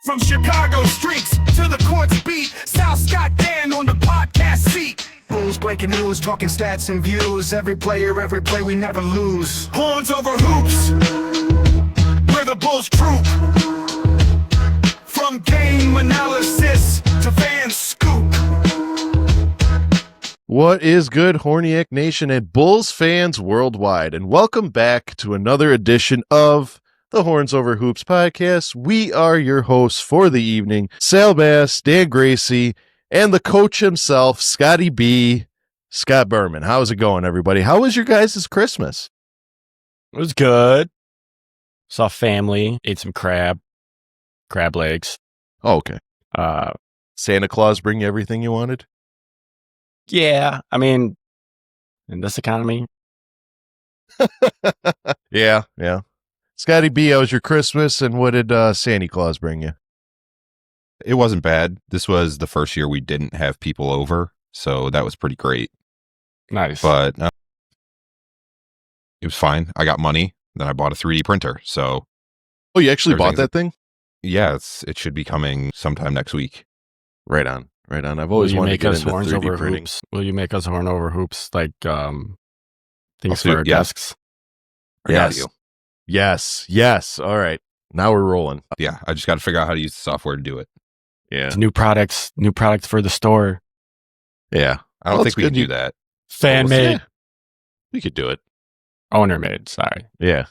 From Chicago streets to the courts beat, Sal Scott Dan on the podcast seat. Bulls breaking news, talking stats and views. Every player, every play, we never lose. Horns over hoops, we're the Bulls troop. From game analysis to fan scoop. What is good, Horniac Nation and Bulls fans worldwide? And welcome back to another edition of the Horns Over Hoops podcast. We are your hosts for the evening, Sal Bass, Dan Gracie, and the coach himself, Scotty B, Scott Berman. How's it going, everybody? How was your guys' Christmas? It was good. Saw family, ate some crab legs. Oh, okay. Santa Claus bring you everything you wanted? Yeah, I mean, in this economy. Yeah. Scotty B, how was your Christmas, and what did Santa Claus bring you? It wasn't bad. This was the first year we didn't have people over, so that was pretty great. Nice. But it was fine. I got money, then I bought a 3D printer. So, Oh, you actually bought that thing? yeah, it should be coming sometime next week. Right on. I've always wanted to get into 3D printing. Hoops? Will you make us horn over hoops, like things do- for our yeah. desks? I got you. Yes. All right. Now we're rolling. Yeah, I just got to figure out how to use the software to do it. Yeah. New products for the store. Yeah. I don't Well, think it's we good can you- do that. Fan made, Yeah. We could do it. owner made. Sorry, Yeah.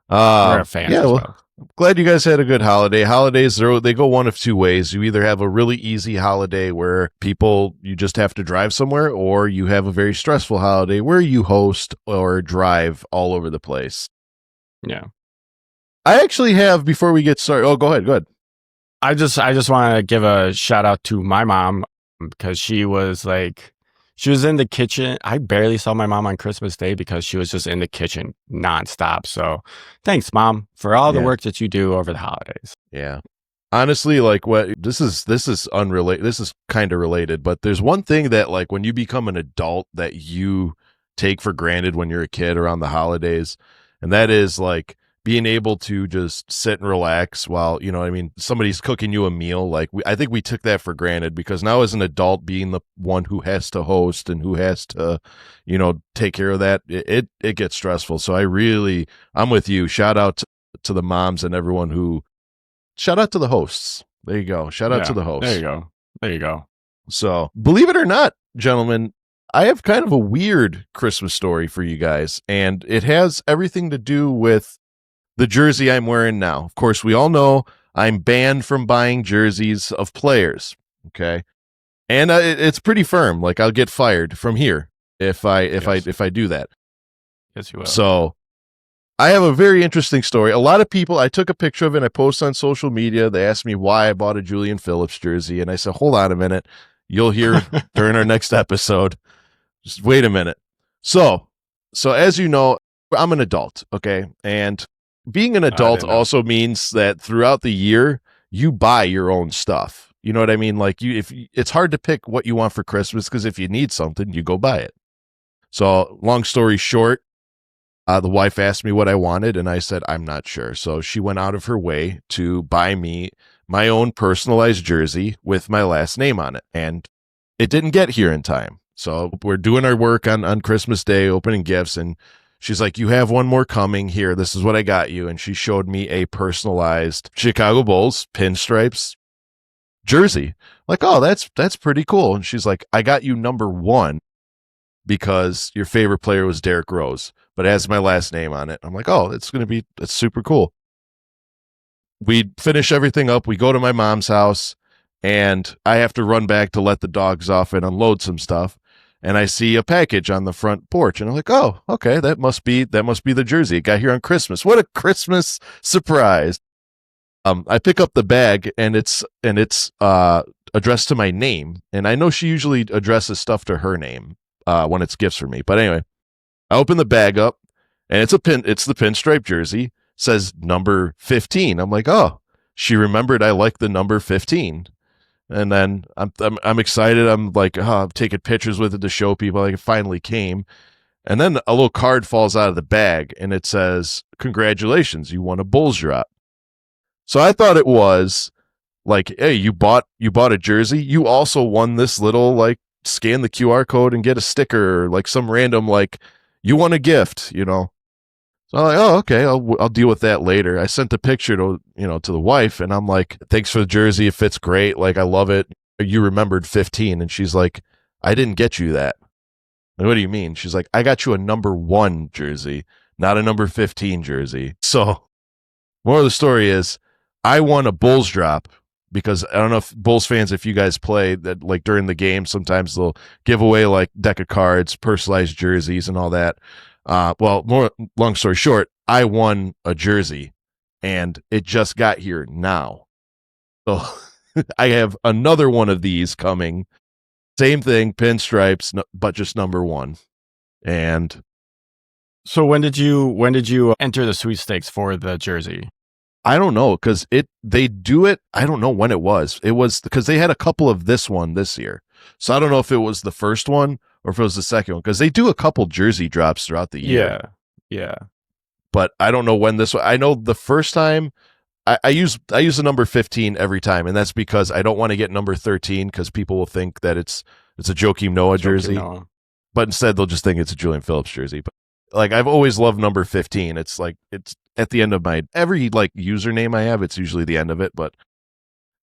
we're a fan. Yeah, as well, well. glad you guys had a good holiday. Holidays, they go one of two ways. You either have a really easy holiday where you just have to drive somewhere, or you have a very stressful holiday where you host or drive all over the place. Yeah. I actually have, before we get started, go ahead. I just want to give a shout out to my mom, because she was in the kitchen. I barely saw my mom on Christmas Day because she was just in the kitchen nonstop. So thanks, Mom, for all the Yeah. work that you do over the holidays. Yeah. Honestly, this is unrelated. This is kind of related, but there's one thing that, like, when you become an adult that you take for granted when you're a kid around the holidays, and that is like being able to just sit and relax while, somebody's cooking you a meal. Like, I think we took that for granted, because now as an adult, being the one who has to host and who has to, take care of that, it gets stressful. So I'm with you. Shout out to the moms and everyone shout out to the hosts. There you go. Shout out to the hosts. There you go. So, believe it or not, gentlemen, I have kind of a weird Christmas story for you guys, and it has everything to do with the jersey I'm wearing now. Of course, we all know I'm banned from buying jerseys of players, okay? And it's pretty firm. Like, I'll get fired from here if I do that. Yes, you will. So, I have a very interesting story. A lot of people, I took a picture of it and I posted on social media. They asked me why I bought a Julian Phillips jersey, and I said, hold on a minute. You'll hear during our next episode. Just wait a minute. So as you know, I'm an adult, okay? And being an adult didn't know. also means that throughout the year, you buy your own stuff. You know what I mean? Like, it's hard to pick what you want for Christmas, because if you need something, you go buy it. So, long story short, the wife asked me what I wanted, and I said, I'm not sure. So she went out of her way to buy me my own personalized jersey with my last name on it. And it didn't get here in time. So we're doing our work on Christmas Day, opening gifts, and she's like, you have one more coming. Here, this is what I got you. And she showed me a personalized Chicago Bulls pinstripes jersey. Like, oh, that's pretty cool. And she's like, I got you number 1 because your favorite player was Derrick Rose, but it has my last name on it. I'm like, oh, that's super cool. We finish everything up. We go to my mom's house, and I have to run back to let the dogs off and unload some stuff. And I see a package on the front porch, and I'm like, oh, okay, that must be the jersey. It got here on Christmas. What a Christmas surprise. I pick up the bag, and it's addressed to my name. And I know she usually addresses stuff to her name when it's gifts for me. But anyway, I open the bag up, and it's the pinstripe jersey. Says number 15. I'm like, oh, she remembered I like the number 15. And then I'm excited. I'm like, I'm taking pictures with it to show people. Like, it finally came. And then a little card falls out of the bag, and it says, congratulations, you won a Bulls drop. So I thought it was like, hey, you bought a jersey. You also won this little, like, scan the QR code and get a sticker, or like some random, like, you won a gift, you know. So I'm like, oh, okay, I'll deal with that later. I sent the picture to the wife, and I'm like, thanks for the jersey. It fits great. Like, I love it. You remembered 15. And she's like, I didn't get you that. Like, what do you mean? She's like, I got you a number 1 jersey, not a number 15 jersey. So more of the story is I won a Bulls drop, because I don't know if Bulls fans, if you guys play that, like during the game, sometimes they'll give away like deck of cards, personalized jerseys and all that. Long story short, I won a jersey and it just got here now. So I have another one of these coming. Same thing, pinstripes, but just number 1. And So when did you enter the sweepstakes for the jersey? I don't know, because they do it. I don't know when it was. It was because they had a couple of this one this year. So I don't know if it was the first one or if it was the second one, because they do a couple jersey drops throughout the year. Yeah. But I don't know when this one. I know the first time I use the number 15 every time, and that's because I don't want to get number 13 because people will think that it's a Joakim Noah jersey. Noah. But instead they'll just think it's a Julian Phillips jersey. But like, I've always loved number 15. It's like, it's at the end of every like username I have, it's usually the end of it. But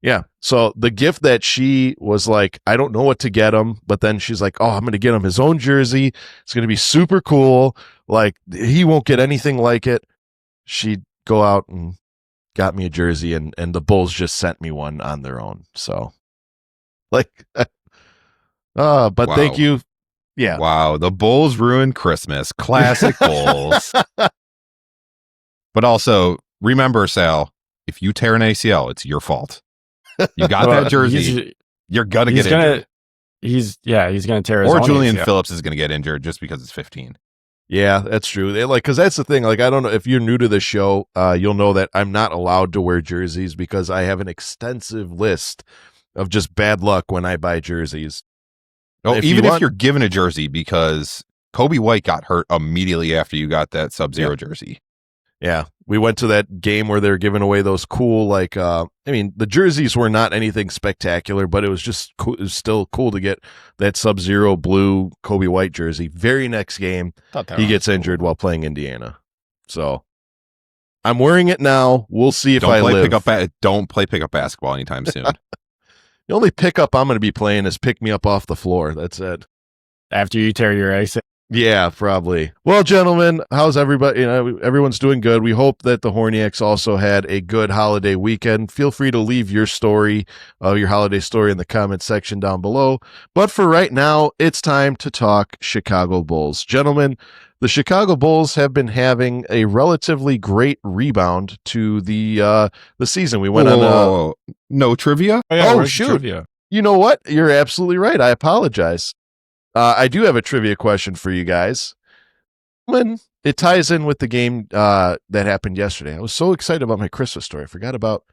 yeah. So the gift that she was like, I don't know what to get him, but then she's like, oh, I'm going to get him his own jersey. It's going to be super cool. Like, he won't get anything like it. She'd go out and got me a jersey, and the Bulls just sent me one on their own. So like, but Wow. thank you. Yeah. Wow. The Bulls ruined Christmas. Classic Bulls. But also, remember, Sal, if you tear an ACL, it's your fault. You got that jersey. You're going to get injured. He's going to tear his Or own Julian ACL. Phillips is going to get injured just because it's 15. Yeah, that's true. Because that's the thing. Like, I don't know if you're new to the show, you'll know that I'm not allowed to wear jerseys because I have an extensive list of just bad luck when I buy jerseys. Oh, If even you if want- you're given a jersey, because Coby White got hurt immediately after you got that Sub-Zero jersey. Yeah, we went to that game where they were giving away those cool, like, the jerseys were not anything spectacular, but it was just cool. It was still cool to get that Sub-Zero blue Coby White jersey. Very next game, he gets injured while playing Indiana. So I'm wearing it now. We'll see if I live. Don't play pickup basketball anytime soon. The only pickup I'm going to be playing is pick me up off the floor. That's it. After you tear your ACL. Yeah, probably. Well, gentlemen, how's everybody? Everyone's doing good. We hope that the Horniaks also had a good holiday weekend. Feel free to leave your story, your holiday story in the comment section down below. But for right now, it's time to talk Chicago Bulls. Gentlemen, the Chicago Bulls have been having a relatively great rebound to the season. We went on no trivia? Oh, shoot. Trivia. You know what? You're absolutely right. I apologize. I do have a trivia question for you guys. It ties in with the game that happened yesterday. I was so excited about my Christmas story. I forgot about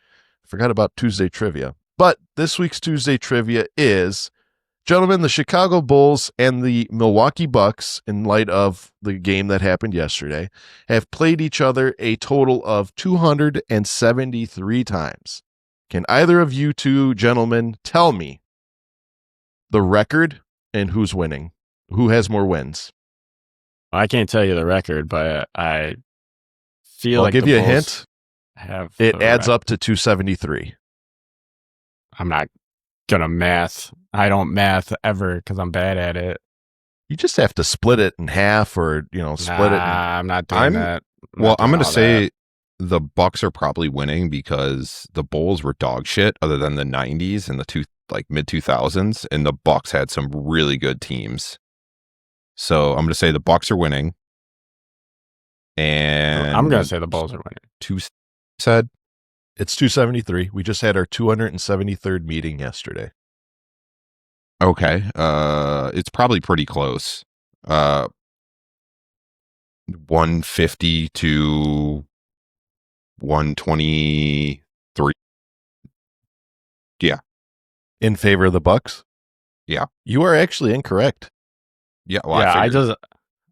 Tuesday trivia. But this week's Tuesday trivia is, gentlemen, the Chicago Bulls and the Milwaukee Bucks, in light of the game that happened yesterday, have played each other a total of 273 times. Can either of you two gentlemen tell me the record and who's winning? Who has more wins? I can't tell you the record, but I feel I'll like give the you a Bulls hint. It adds up to 273. I'm not gonna math. I don't math ever because I'm bad at it. You just have to split it in half, or split it. I'm not doing that. I'm going to say the Bucks are probably winning because the Bulls were dog shit other than the 90s and the mid 2000s, and the Bucks had some really good teams. So I'm going to say the Bucks are winning. And I'm going to say the Bulls are winning. Said It's 273. We just had our 273rd meeting yesterday. okay. It's probably pretty close. 150 to 123. Yeah. In favor of the Bucks? Yeah. You are actually incorrect. Yeah. Well, Yeah,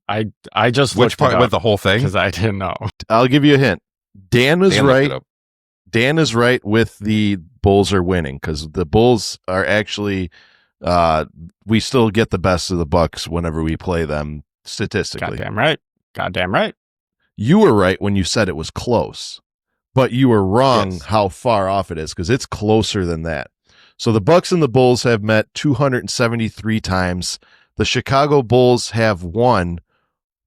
I just which looked part it with up the whole thing? because I didn't know. I'll give you a hint. Dan was Dan looked it right. up. Dan is right with the Bulls are winning because the Bulls are actually we still get the best of the Bucks whenever we play them statistically. Goddamn right. You were right when you said it was close, but you were wrong Yes. how far off it is because it's closer than that. So the Bucks and the Bulls have met 273 times. The Chicago Bulls have won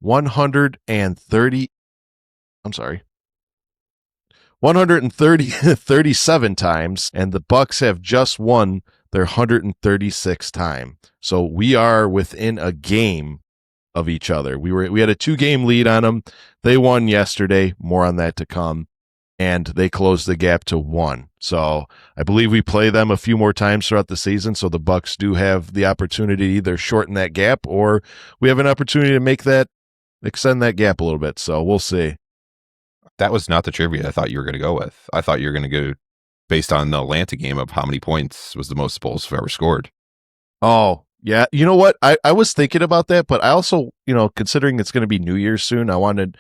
137 times, and the Bucks have just won their 136th time. So we are within a game of each other. We had a 2-game lead on them. They won yesterday. More on that to come. And they closed the gap to 1. So I believe we play them a few more times throughout the season. So the Bucks do have the opportunity to either shorten that gap or we have an opportunity to extend that gap a little bit. So we'll see. That was not the trivia I thought you were going to go with. I thought you were going to go based on the Atlanta game of how many points was the most Bulls have ever scored. Oh, yeah. You know what? I was thinking about that, but I also, considering it's going to be New Year's soon, I wanted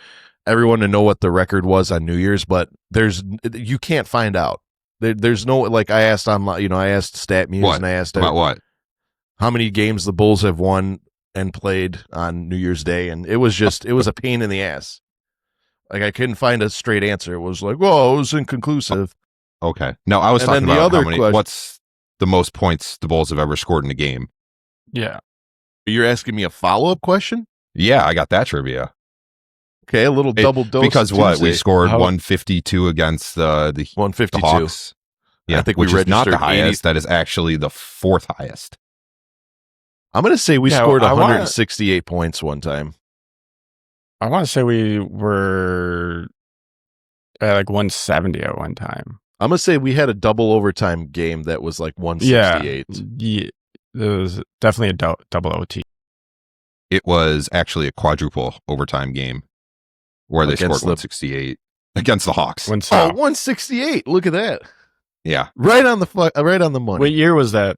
everyone to know what the record was on New Year's, but you can't find out. There's no, like I asked online, I asked StatMuse and I asked about what? How many games the Bulls have won and played on New Year's Day. And it was a pain in the ass. Like I couldn't find a straight answer. It was like, whoa, it was inconclusive. Okay. No, I was talking the about other what's the most points the Bulls have ever scored in a game. Yeah. You're asking me a follow-up question? Yeah, I got that trivia. Okay, a little double dose. Because what? Tuesday. We scored 152 against the 152. Hawks. Yeah, I think which we is not the registered 80. highest. That is actually the 4th highest. I'm going to say we scored 168 points one time. I want to say we were at like 170 at one time. I'm going to say we had a double overtime game that was like 168. Yeah, it was definitely a double OT. It was actually a quadruple overtime game where they scored 168 against the Hawks. 168. Look at that. Yeah. Right on the money. What year was that?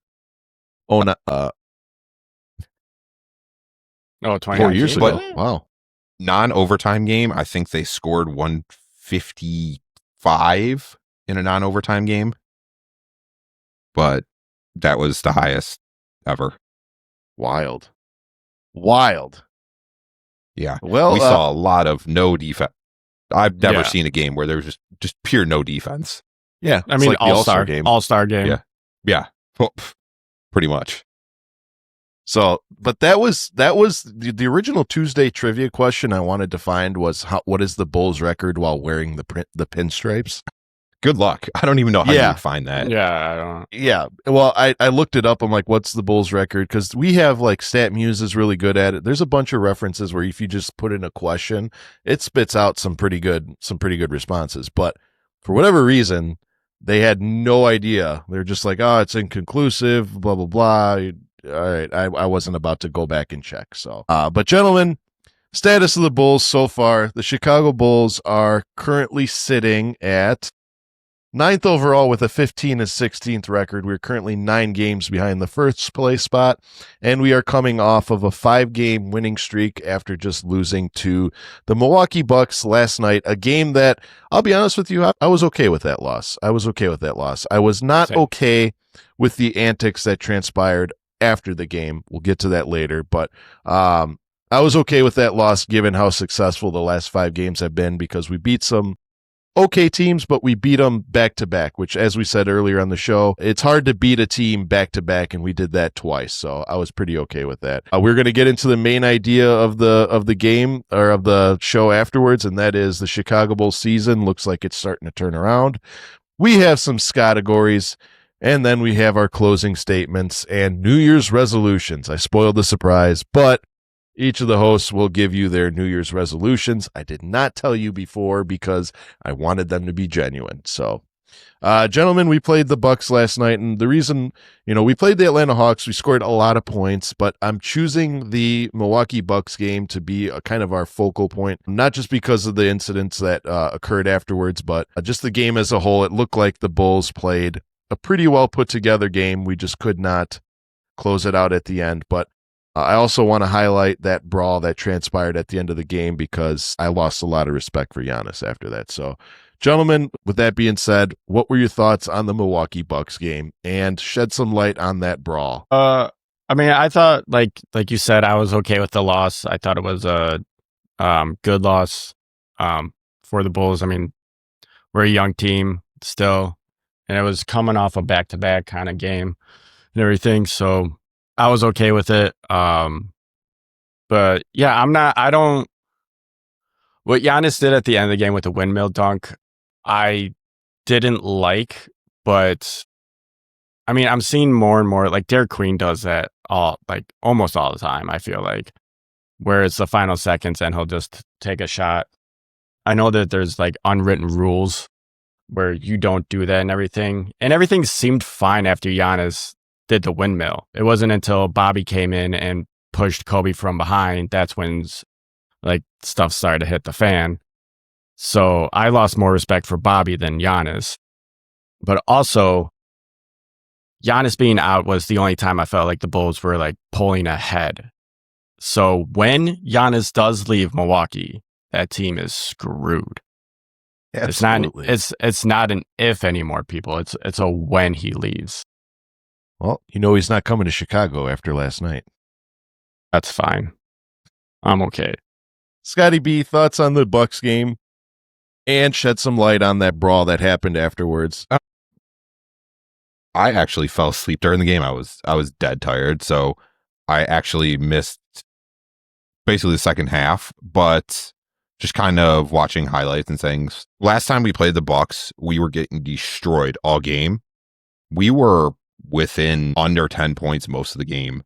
Oh, not, 4 years ago. Wow. Non-overtime game, I think they scored 155 in a non-overtime game. But that was the highest ever. Wild. Yeah. Well, we saw a lot of no defense. I've never seen a game where there was just pure no defense. Yeah. I mean, like all-star game. All-star game. Yeah. Yeah. Well, pretty much. So, but that was the original Tuesday trivia question I wanted to find was what is the Bulls record while wearing the pinstripes? Good luck. I don't even know how you would find that. Yeah, I don't. Yeah. Well, I looked it up. I'm like, what's the Bulls record? Because we have like StatMuse is really good at it. There's a bunch of references where if you just put in a question, it spits out some pretty good responses. But for whatever reason, they had no idea. They're just like, oh, it's inconclusive, blah, blah, blah. All right. I wasn't about to go back and check. So, but gentlemen, status of the Bulls so far, the Chicago Bulls are currently sitting at 9th overall with a 15-16 record. We're currently 9 games behind the first place spot, and we are coming off of a 5-game winning streak after just losing to the Milwaukee Bucks last night, a game that, I'll be honest with you, I was okay with that loss. I was not okay with the antics that transpired after the game. We'll get to that later, but I was okay with that loss given how successful the last 5 games have been because we beat some okay teams, but we beat them back to back, which, as we said earlier on the show, it's hard to beat a team back to back, and we did that twice. So I was pretty okay with that. We're going to get into the main idea of the game or of the show afterwards, and that is the Chicago Bulls season looks like it's starting to turn around. We have some Scottegories, and then we have our closing statements and New Year's resolutions. I spoiled the surprise, but each of the hosts will give you their New Year's resolutions. I did not tell you before because I wanted them to be genuine. So, gentlemen, we played the Bucks last night, and the reason, we played the Atlanta Hawks, we scored a lot of points, but I'm choosing the Milwaukee Bucks game to be a kind of our focal point, not just because of the incidents that occurred afterwards, but just the game as a whole. It looked like the Bulls played a pretty well put together game. We just could not close it out at the end, but I also want to highlight that brawl that transpired at the end of the game because I lost a lot of respect for Giannis after that. So, Gentlemen, with that being said, what were your thoughts on the Milwaukee Bucks game, and shed some light on that brawl? I mean, I thought like you said, I was okay with the loss. I thought it was a good loss for the Bulls. I mean, we're a young team still, and it was coming off a back-to-back kind of game and everything, so I was okay with it. But yeah, what Giannis did at the end of the game with the windmill dunk, I didn't like, but I mean, I'm seeing more and more, like Derek Queen does that almost all the time, I feel like, where it's the final seconds and he'll just take a shot. I know that there's like unwritten rules where you don't do that and everything seemed fine after Giannis did the windmill. It wasn't until Bobby came in and pushed Coby from behind, that's when like stuff started to hit the fan. So I lost more respect for Bobby than Giannis. But also, Giannis being out was the only time I felt like the Bulls were like pulling ahead. So when Giannis does leave Milwaukee, that team is screwed. Absolutely. It's not an if anymore, people. It's a when he leaves. Well, he's not coming to Chicago after last night. That's fine. I'm okay. Scotty B, thoughts on the Bucks game, and shed some light on that brawl that happened afterwards. I actually fell asleep during the game. I was dead tired, so I actually missed basically the second half, but just kind of watching highlights and things. Last time we played the Bucks, we were getting destroyed all game. We were within under 10 points most of the game.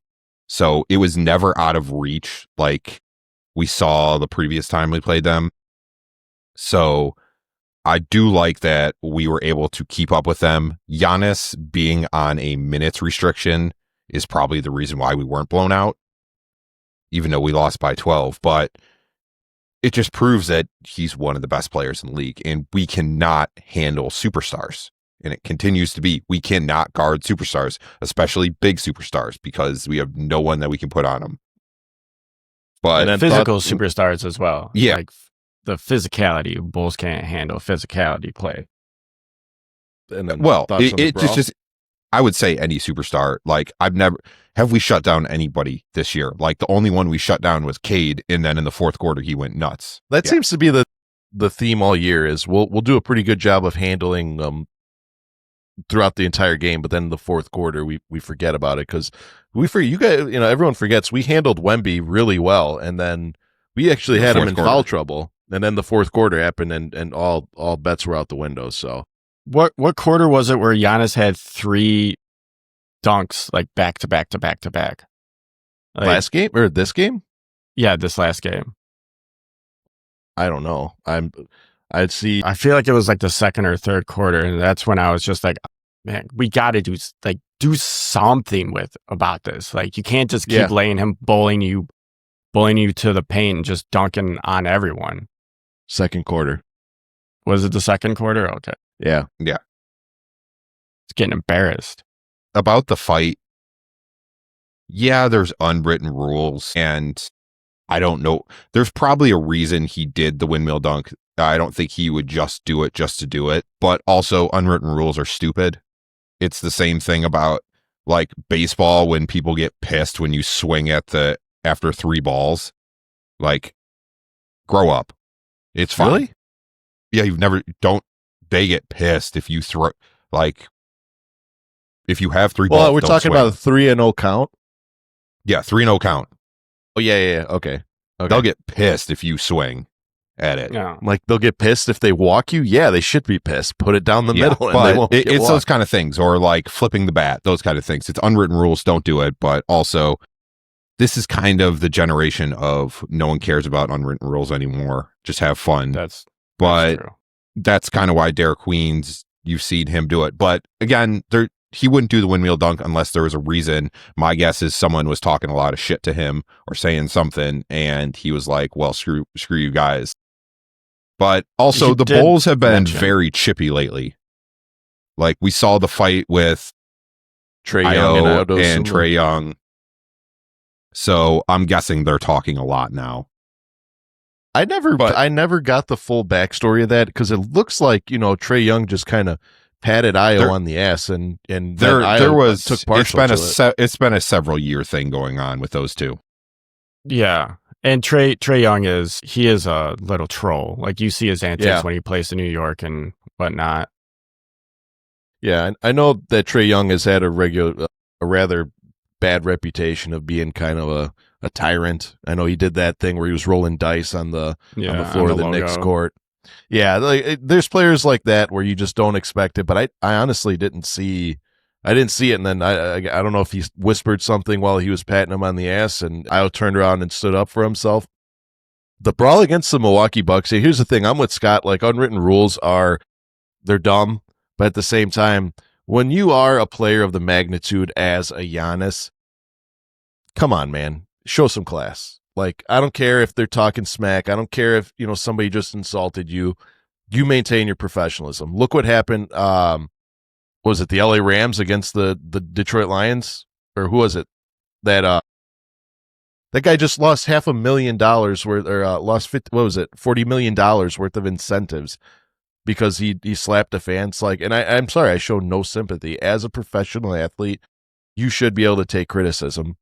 So it was never out of reach like we saw the previous time we played them. So I do like that we were able to keep up with them. Giannis being on a minutes restriction is probably the reason why we weren't blown out, even though we lost by 12. But it just proves that he's one of the best players in the league, and we cannot handle superstars. And it continues to be, we cannot guard superstars, especially big superstars, because we have no one that we can put on them. But and physical superstars as well. Yeah. Like the physicality, Bulls can't handle physicality play. And then it just I would say any superstar. Like have we shut down anybody this year? Like the only one we shut down was Cade, and then in the fourth quarter he went nuts. That seems to be the theme all year. Is we'll do a pretty good job of handling throughout the entire game, but then in the fourth quarter we forget about it because you guys, everyone forgets we handled Wemby really well, and then we actually had him in foul trouble, and then the fourth quarter happened, and all bets were out the window. So what quarter was it where Giannis had 3 dunks like back to back to back to back? Like, last game or this game? Yeah, this last game. I don't know. I feel like it was like the second or third quarter, and that's when I was just like, man, we got to do something about this. Like, you can't just keep laying him bullying you to the paint and just dunking on everyone. Second quarter. Was it the second quarter? Okay. Yeah. It's getting embarrassed. About the fight, yeah, there's unwritten rules, and I don't know. There's probably a reason he did the windmill dunk. I don't think he would just do it just to do it, but also unwritten rules are stupid. It's the same thing about like baseball when people get pissed when you swing after 3 balls. Like, grow up. It's fine. Really? Yeah, they get pissed if you throw, like, if you have 3 balls. Well, we're talking about a 3-0 count. Yeah, 3-0 count. Oh yeah. Okay. They'll get pissed if you swing at it. Yeah. Like they'll get pissed if they walk you. Yeah, they should be pissed. Put it down the middle, and but they won't get it's walked. those kind of things, or like flipping the bat, those kind of things. It's unwritten rules. Don't do it. But also, this is kind of the generation of no one cares about unwritten rules anymore. Just have fun. That's but true. That's kind of why Derek Queen's, you've seen him do it. But again, he wouldn't do the windmill dunk unless there was a reason. My guess is someone was talking a lot of shit to him or saying something, and he was like, well, screw you guys. But also, the Bulls have been very chippy lately. Like, we saw the fight with Trae Young and Trae Young. So I'm guessing they're talking a lot now. I never got the full backstory of that because it looks like, you know, Trae Young just kind of patted Io on the ass and there was took partial it's been a several year thing going on with those two. Yeah. And Trae Young is a little troll. Like you see his antics when he plays in New York and whatnot. Yeah, I know that Trae Young has had a rather bad reputation of being kind of a tyrant. I know he did that thing where he was rolling dice on the floor of the Knicks court. Yeah, there's players like that where you just don't expect it. But I honestly didn't see it, and then I don't know if he whispered something while he was patting him on the ass, and I turned around and stood up for himself. The brawl against the Milwaukee Bucks. Here's the thing: I'm with Scott. Like, unwritten rules they're dumb, but at the same time, when you are a player of the magnitude as a Giannis, come on, man, show some class. Like, I don't care if they're talking smack. I don't care if, you know, somebody just insulted you. You maintain your professionalism. Look what happened. Was it the LA Rams against the Detroit Lions? Or who was it? That guy just lost $500,000 worth, or lost $40 million worth of incentives because he slapped a fan. It's like, and I'm sorry, I show no sympathy. As a professional athlete, you should be able to take criticism.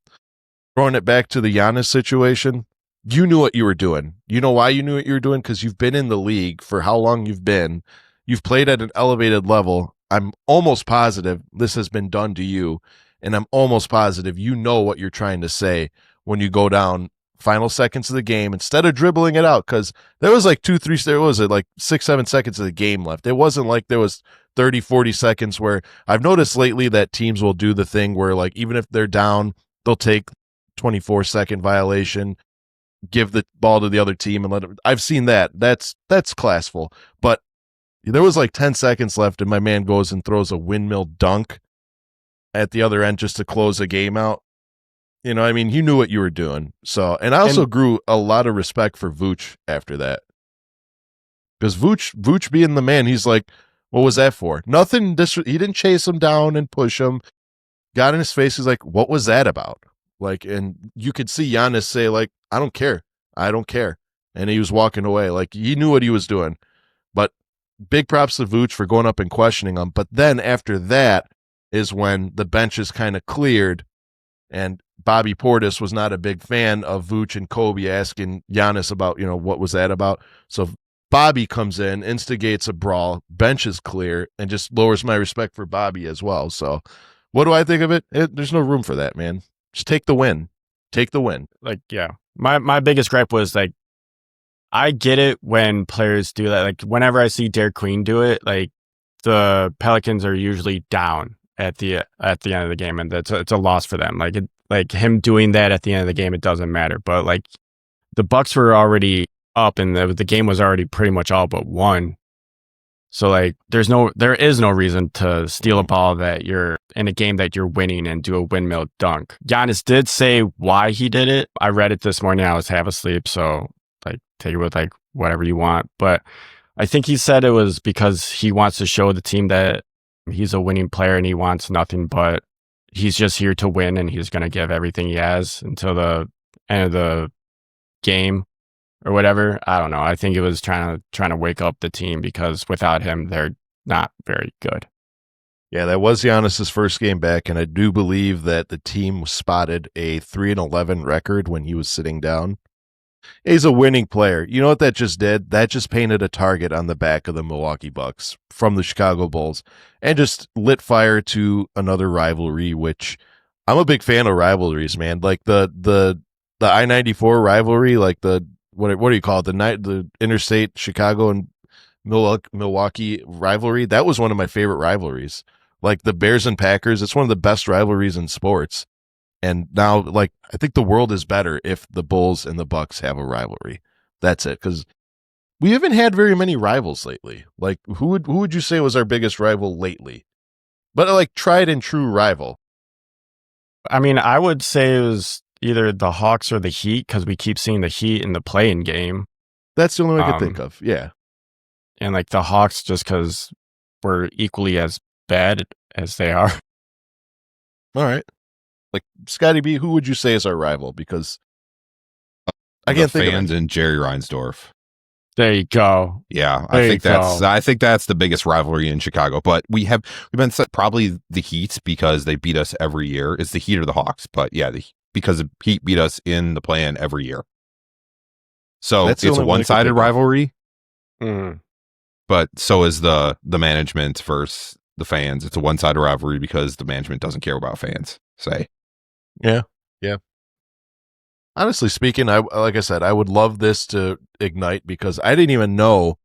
Throwing it back to the Giannis situation, you knew what you were doing. You know why you knew what you were doing? Because you've been in the league for how long you've been. You've played at an elevated level. I'm almost positive this has been done to you, and I'm almost positive you know what you're trying to say when you go down final seconds of the game instead of dribbling it out, because there was like 6-7 seconds of the game left. It wasn't like there was 30-40 seconds where I've noticed lately that teams will do the thing where, like, even if they're down, they'll take 24-second violation, give the ball to the other team and let them. I've seen that. That's classful. But there was like 10 seconds left and my man goes and throws a windmill dunk at the other end just to close the game out. You know, I mean, you knew what you were doing. So, and I also grew a lot of respect for Vooch after that. Because Vooch being the man, he's like, what was that for? Nothing. He didn't chase him down and push him. Got in his face. He's like, what was that about? Like, and you could see Giannis say, like, I don't care. And he was walking away. Like, he knew what he was doing. But big props to Vooch for going up and questioning him. But then after that is when the bench is kind of cleared, and Bobby Portis was not a big fan of Vooch and Coby asking Giannis about, you know, what was that about? So Bobby comes in, instigates a brawl, bench is clear, and just lowers my respect for Bobby as well. So what do I think of it? There's no room for that, man. Just take the win. Like, yeah. My biggest gripe was, like, I get it when players do that. Like, whenever I see Derek Queen do it, like, the Pelicans are usually down at the end of the game, and it's a loss for them. Like him doing that at the end of the game, it doesn't matter. But, like, the Bucks were already up, and the game was already pretty much all but won. So, like, there is no reason to steal a ball that you're in a game that you're winning and do a windmill dunk. Giannis did say why he did it. I read it this morning. I was half asleep, so, like, take it with, like, whatever you want. But I think he said it was because he wants to show the team that he's a winning player and he wants nothing but he's just here to win, and he's going to give everything he has until the end of the game. Or whatever. I don't know. I think it was trying to wake up the team, because without him, they're not very good. Yeah, that was Giannis's first game back, and I do believe that the team spotted a 3-11 record when he was sitting down. He's a winning player. You know what that just did? That just painted a target on the back of the Milwaukee Bucks from the Chicago Bulls, and just lit fire to another rivalry. Which I'm a big fan of rivalries, man. Like the I-94 rivalry, like the. What do you call it? The interstate Chicago and Milwaukee rivalry. That was one of my favorite rivalries. Like the Bears and Packers. It's one of the best rivalries in sports. And now, like, I think the world is better if the Bulls and the Bucks have a rivalry. That's it. Because we haven't had very many rivals lately. Like, who would you say was our biggest rival lately? But, like, tried and true rival. I mean, I would say it was either the Hawks or the Heat, because we keep seeing the Heat in the play-in game. That's the only one I could think of. Yeah. And, like, the Hawks, just because we're equally as bad as they are. All right. Like, Scotty B, who would you say is our rival? Because I can't think of Fans it. and Jerry Reinsdorf. There you go. Yeah, There you I think that's the biggest rivalry in Chicago. But we've been probably the Heat because they beat us every year. It's the Heat or the Hawks, but yeah, because the Heat beat us in the play-in every year. So That's the it's a only one I could one-sided think of. rivalry. Mm. But so is the management versus the fans. It's a one-sided rivalry because the management doesn't care about fans. Yeah. Honestly speaking, like I said, I would love this to ignite because I didn't even know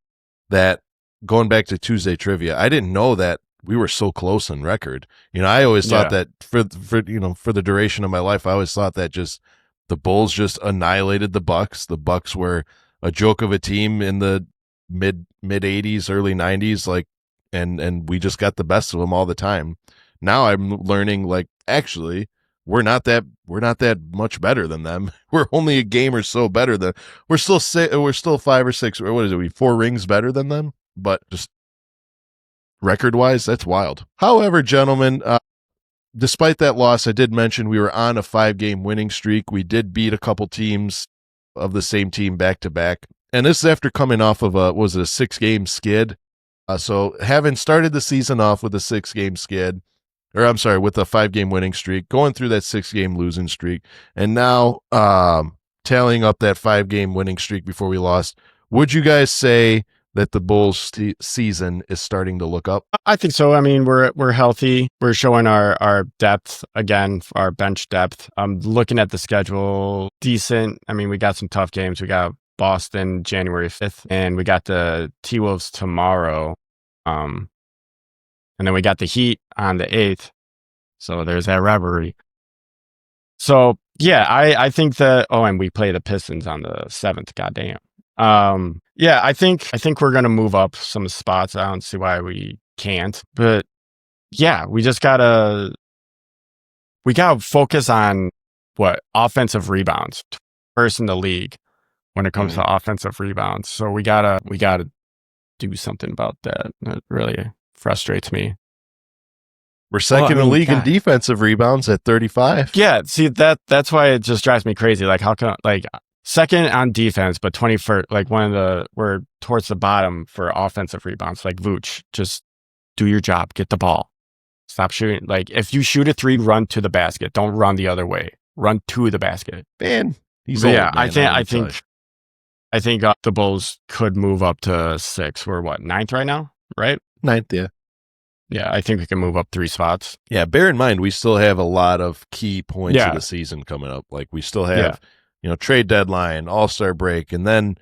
that, going back to Tuesday trivia, I didn't know that we were so close in record. I always thought that for the duration of my life, I always thought that just the Bulls just annihilated the Bucks. The Bucks were a joke of a team in the mid 80s, early 90s, and we just got the best of them all the time. Now I'm learning, actually, we're not that much better than them. We're only a game or so better than. We're still 5 or 6. Or what is it? We 4 rings better than them. But just record wise, that's wild. However, gentlemen, despite that loss, I did mention we were on a 5-game winning streak. We did beat a couple teams of the same team back to back, and this is after coming off of a 6-game skid. So having started the season off with a 6-game skid. Or I'm sorry, with a 5-game winning streak, going through that 6-game losing streak, and now tallying up that 5-game winning streak before we lost. Would you guys say that the Bulls season is starting to look up? I think so. I mean, we're healthy. We're showing our depth again, our bench depth. I'm looking at the schedule, decent. I mean, we got some tough games. We got Boston January 5th, and we got the T-Wolves tomorrow. And then we got the Heat on the 8th. So there's that rivalry. So, yeah, I think that... Oh, and we play the Pistons on the 7th. Goddamn. Yeah, I think we're going to move up some spots. I don't see why we can't. But, yeah, we just got to... We got to focus on, offensive rebounds. First in the league when it comes to offensive rebounds. So we gotta do something about that. That really frustrates me. We're second in the league in defensive rebounds at 35. Yeah, see that's why it just drives me crazy. Like, how come second on defense, but 21st, we're towards the bottom for offensive rebounds. Like, Vooch, just do your job, get the ball, stop shooting. Like, if you shoot a 3, run to the basket. Don't run the other way. Run to the basket. Man, he's old. Yeah, Man, I think the Bulls could move up to 6. We're 9th right now, right? 9th, yeah. Yeah, I think we can move up 3 spots. Yeah, bear in mind, we still have a lot of key points of the season coming up. Like, we still have, trade deadline, all-star break, and then,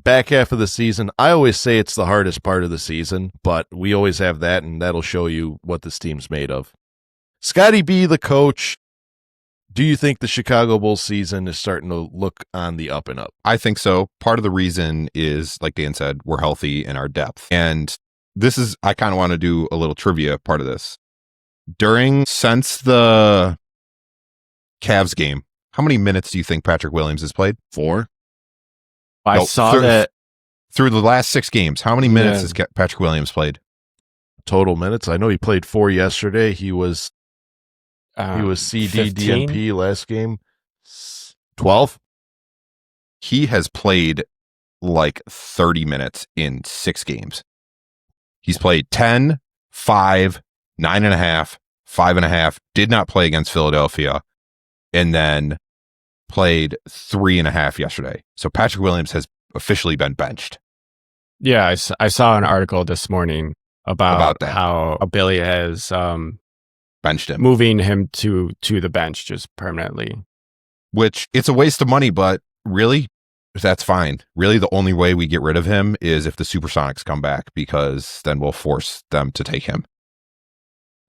back half of the season. I always say it's the hardest part of the season, but we always have that, and that'll show you what this team's made of. Scotty B, the coach, do you think the Chicago Bulls season is starting to look on the up and up? I think so. Part of the reason is, like Dan said, we're healthy in our depth. And I kind of want to do a little trivia part of this. Since the Cavs game, how many minutes do you think Patrick Williams has played? 4. I saw that. Through the last 6 games, how many minutes has Patrick Williams played? Total minutes? I know he played 4 yesterday. He was CD 15? DNP last game. 12. He has played like 30 minutes in 6 games. He's played 10, 5, 9.5, 5.5, did not play against Philadelphia, and then played 3.5 yesterday. So Patrick Williams has officially been benched. Yeah, I saw an article this morning about that. how Billy has Benched him. moving him to the bench just permanently. Which, it's a waste of money, but really, that's fine. Really, the only way we get rid of him is if the Supersonics come back, because then we'll force them to take him.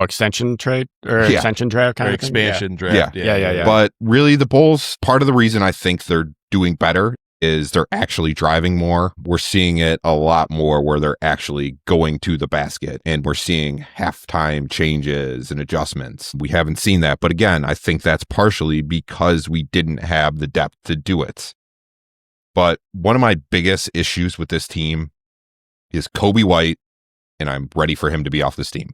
Extension trade or extension draft kind Or of thing? expansion draft. Yeah. But really, the Bulls, part of the reason I think they're doing better is they're actually driving more. We're seeing it a lot more where they're actually going to the basket, and we're seeing halftime changes and adjustments. We haven't seen that. But again, I think that's partially because we didn't have the depth to do it. But one of my biggest issues with this team is Coby White, and I'm ready for him to be off this team.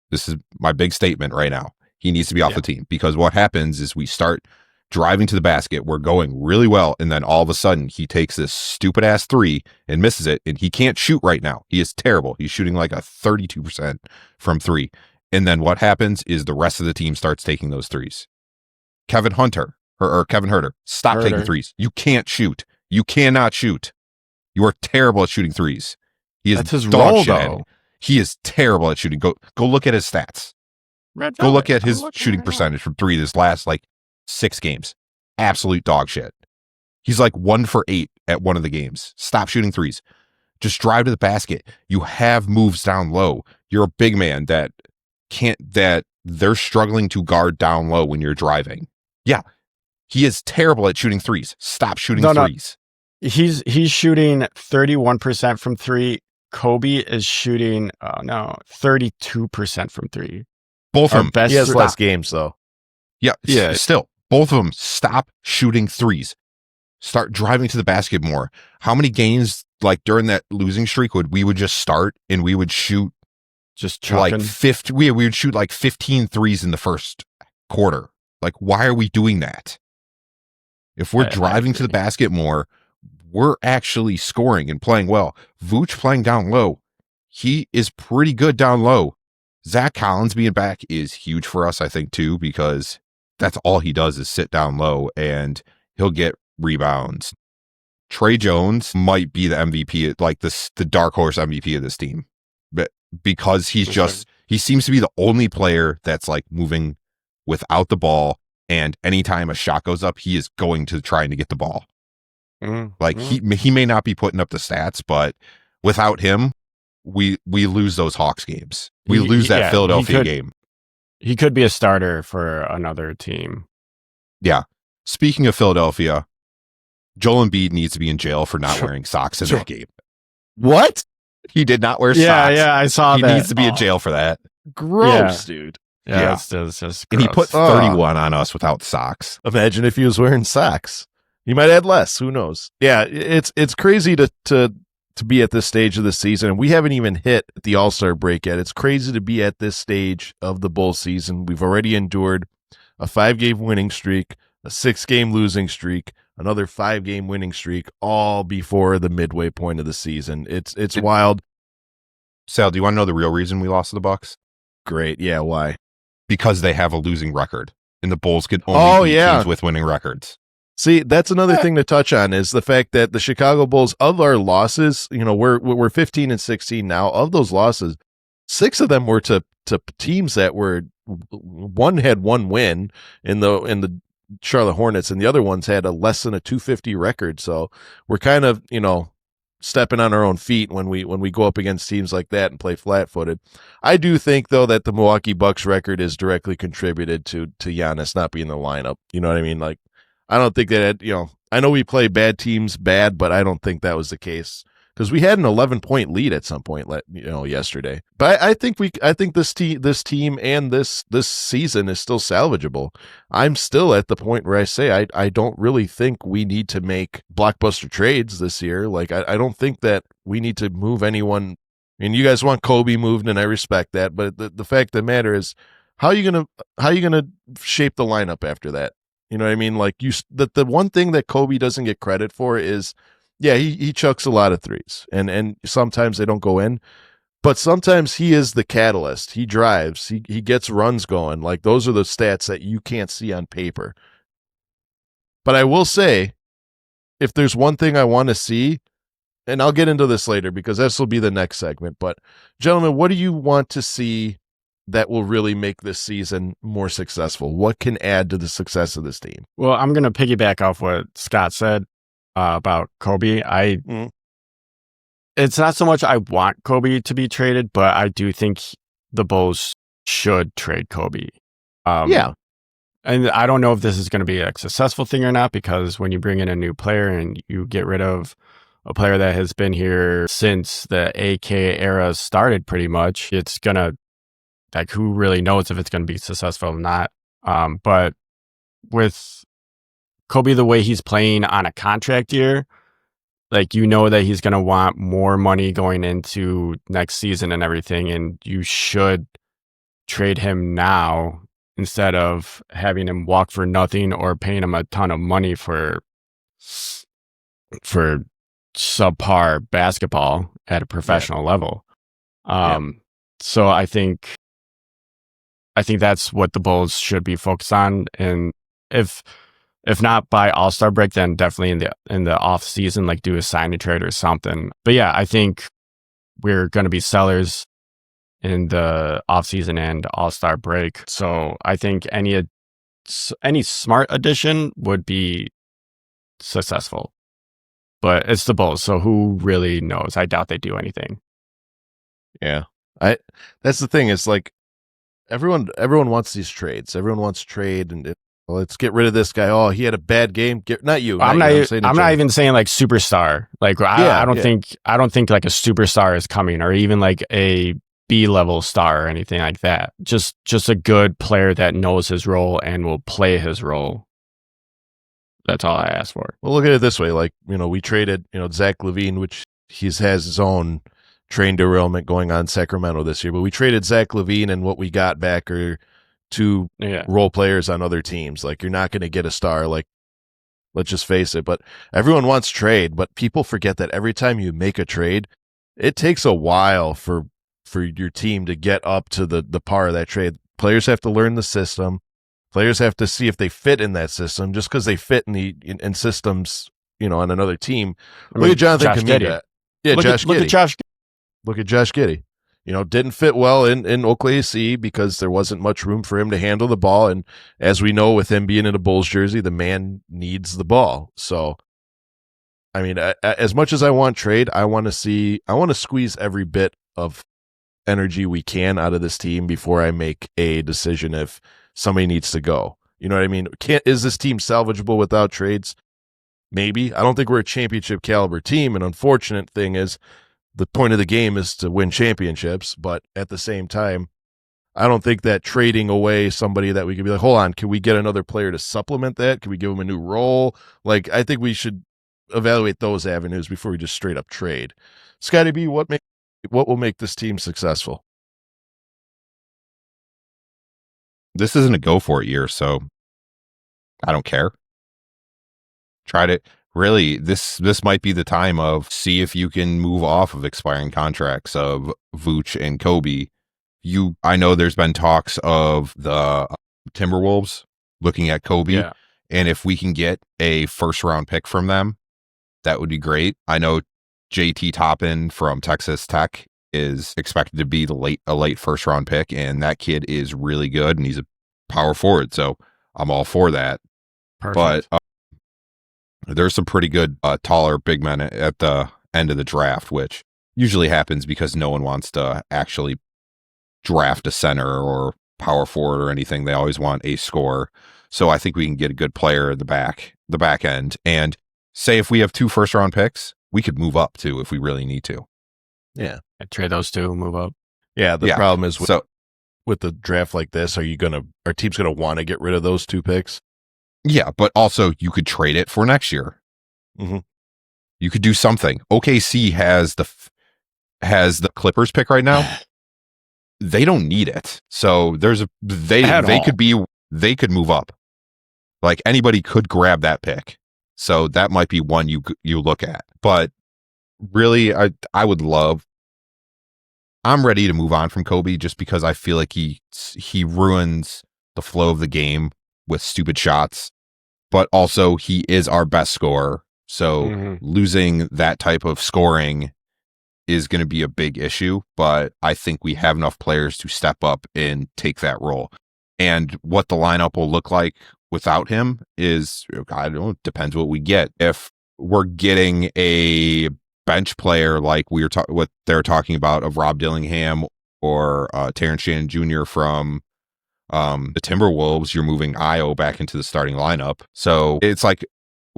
This is my big statement right now. He needs to be off the team, because what happens is we start driving to the basket. We're going really well. And then all of a sudden he takes this stupid ass three and misses it. And he can't shoot right now. He is terrible. He's shooting like a 32% from three. And then what happens is the rest of the team starts taking those threes. Kevin Hunter or Kevin Herter, stop taking threes. You can't shoot. You cannot shoot. You are terrible at shooting threes. He is That's his dog role, shit at though. it. He is terrible at shooting. Go look at his stats. Go look at his shooting percentage from three this last like 6 games. Absolute dog shit. He's like 1 for 8 at one of the games. Stop shooting threes. Just drive to the basket. You have moves down low. You're a big man that they're struggling to guard down low when you're driving. Yeah. He is terrible at shooting threes. Stop shooting threes. He's shooting 31% from three. Coby is shooting 32% from three. Both of them. He has less games though. Yeah. Still, both of them. Stop shooting threes. Start driving to the basket more. How many games like during that losing streak we would just start and we would shoot just chucking. like 50? We would shoot like 15 threes in the first quarter. Like, why are we doing that? If we're driving to the basket more, we're actually scoring and playing well. Vooch playing down low. He is pretty good down low. Zach Collins being back is huge for us, I think, too, because that's all he does is sit down low and he'll get rebounds. Trey Jones might be the MVP, like the dark horse MVP of this team, but because he seems to be the only player that's like moving without the ball. And anytime a shot goes up, he is going to trying to get the ball. He may not be putting up the stats, but without him, we lose those Hawks games. We lose that Philadelphia game. He could be a starter for another team. Yeah. Speaking of Philadelphia, Joel Embiid needs to be in jail for not wearing socks in that game. What? He did not wear socks. Yeah, I saw that. He needs to be in jail for that. Gross, dude. Yeah, it's just gross. And he put 31 on us without socks. Imagine if he was wearing socks. He might add less. Who knows? Yeah, it's crazy to be at this stage of the season, and we haven't even hit the All-Star break yet. It's crazy to be at this stage of the Bulls season. We've already endured a 5-game winning streak, a 6-game losing streak, another 5-game winning streak, all before the midway point of the season. It's wild. Sal, do you want to know the real reason we lost to the Bucks? Great. Yeah, why? Because they have a losing record, and the Bulls can only beat teams with winning records. See, that's another thing to touch on is the fact that the Chicago Bulls, of our losses, we're 15 and 16 now. Of those losses, 6 of them were to teams that were one had 1 win in the Charlotte Hornets, and the other ones had a less than a 250 record. So we're kind of stepping on our own feet when we go up against teams like that and play flat-footed. I do think though that the Milwaukee Bucks record is directly contributed to Giannis not being in the lineup. You know what I mean? Like, I don't think that I know we play bad teams bad, but I don't think that was the case because we had an 11-point lead at some point yesterday. But I think this team and this season is still salvageable. I'm still at the point where I say I don't really think we need to make blockbuster trades this year. Like I don't think that we need to move anyone. I mean, you guys want Coby moved, and I respect that. But the fact of the matter is, how are you gonna shape the lineup after that? You know what I mean? Like the one thing that Coby doesn't get credit for is, yeah, he chucks a lot of threes, and sometimes they don't go in, but sometimes he is the catalyst. He drives, he gets runs going. Like those are the stats that you can't see on paper. But I will say, if there's one thing I want to see, and I'll get into this later because this will be the next segment, but gentlemen, what do you want to see that will really make this season more successful? What can add to the success of this team? Well, I'm going to piggyback off what Scott said about Coby. It's not so much I want Coby to be traded, but I do think the Bulls should trade Coby. Yeah. And I don't know if this is going to be a successful thing or not, because when you bring in a new player and you get rid of a player that has been here since the AK era started pretty much, it's going to, like, who really knows if it's going to be successful or not. But with Coby, the way he's playing on a contract year, like, that he's going to want more money going into next season and everything. And you should trade him now instead of having him walk for nothing or paying him a ton of money for subpar basketball at a professional level. So I think that's what the Bulls should be focused on. And if not by All-Star break, then definitely in the off season, like do a sign and trade or something. But yeah, I think we're going to be sellers in the off season and All-Star break. So I think any smart addition would be successful. But it's the Bulls, so who really knows? I doubt they do anything. Yeah. That's the thing, is like everyone wants these trades. Everyone wants to trade and let's get rid of this guy. Oh, he had a bad game. Not you. I'm not even saying like superstar. Like I don't think like a superstar is coming, or even like a B-level star or anything like that. Just a good player that knows his role and will play his role. That's all I asked for. Well, look at it this way. Like, we traded, Zach LaVine, which has his own train derailment going on in Sacramento this year. But we traded Zach LaVine, and what we got back are two role players on other teams. Like, you're not going to get a star. Like, let's just face it. But everyone wants trade. But people forget that every time you make a trade, it takes a while for your team to get up to the par of that trade. Players have to learn the system. Players have to see if they fit in that system. Just because they fit in systems, on another team. Look at Jonathan Kuminga. Yeah, look at Josh. Look at Josh Giddey. Didn't fit well in OKC because there wasn't much room for him to handle the ball. And as we know, with him being in a Bulls jersey, the man needs the ball. So, I mean, as much as I want trade, I want to squeeze every bit of energy we can out of this team before I make a decision if somebody needs to go. You know what I mean? Is this team salvageable without trades? Maybe. I don't think we're a championship caliber team. An unfortunate thing is the point of the game is to win championships. But at the same time, I don't think that trading away somebody that we could be like, hold on, can we get another player to supplement that? Can we give him a new role? Like, I think we should evaluate those avenues before we just straight up trade. Scotty B, what will make this team successful? This isn't a go for it year, so I don't care. Try to really, this might be the time of see if you can move off of expiring contracts of Vooch and Coby. I know there's been talks of the Timberwolves looking at Coby, and if we can get a first round pick from them, that would be great. I know JT Toppin from Texas Tech is expected to be a late first round pick, and that kid is really good, and he's a power forward, so I'm all for that. Perfect. But there's some pretty good taller big men at the end of the draft, which usually happens because no one wants to actually draft a center or power forward or anything. They always want a scorer. So I think we can get a good player at the back end, and say if we have 2 first round picks, we could move up too if we really need to. Yeah. I'd trade those 2, move up. Yeah, the problem is with the draft like this, our team's going to want to get rid of those 2 picks? Yeah, but also you could trade it for next year. Mm-hmm. You could do something. OKC has the Clippers pick right now. They don't need it. So they could move up. Like anybody could grab that pick. So that might be one you look at. But really, I'm ready to move on from Coby just because I feel like he ruins the flow of the game with stupid shots, but also he is our best scorer. So losing that type of scoring is going to be a big issue, but I think we have enough players to step up and take that role. And what the lineup will look like without him is, I don't know, depends what we get. If we're getting a bench player like what they're talking about of Rob Dillingham or Terrence Shannon Jr. from the Timberwolves, you're moving Io back into the starting lineup. So it's like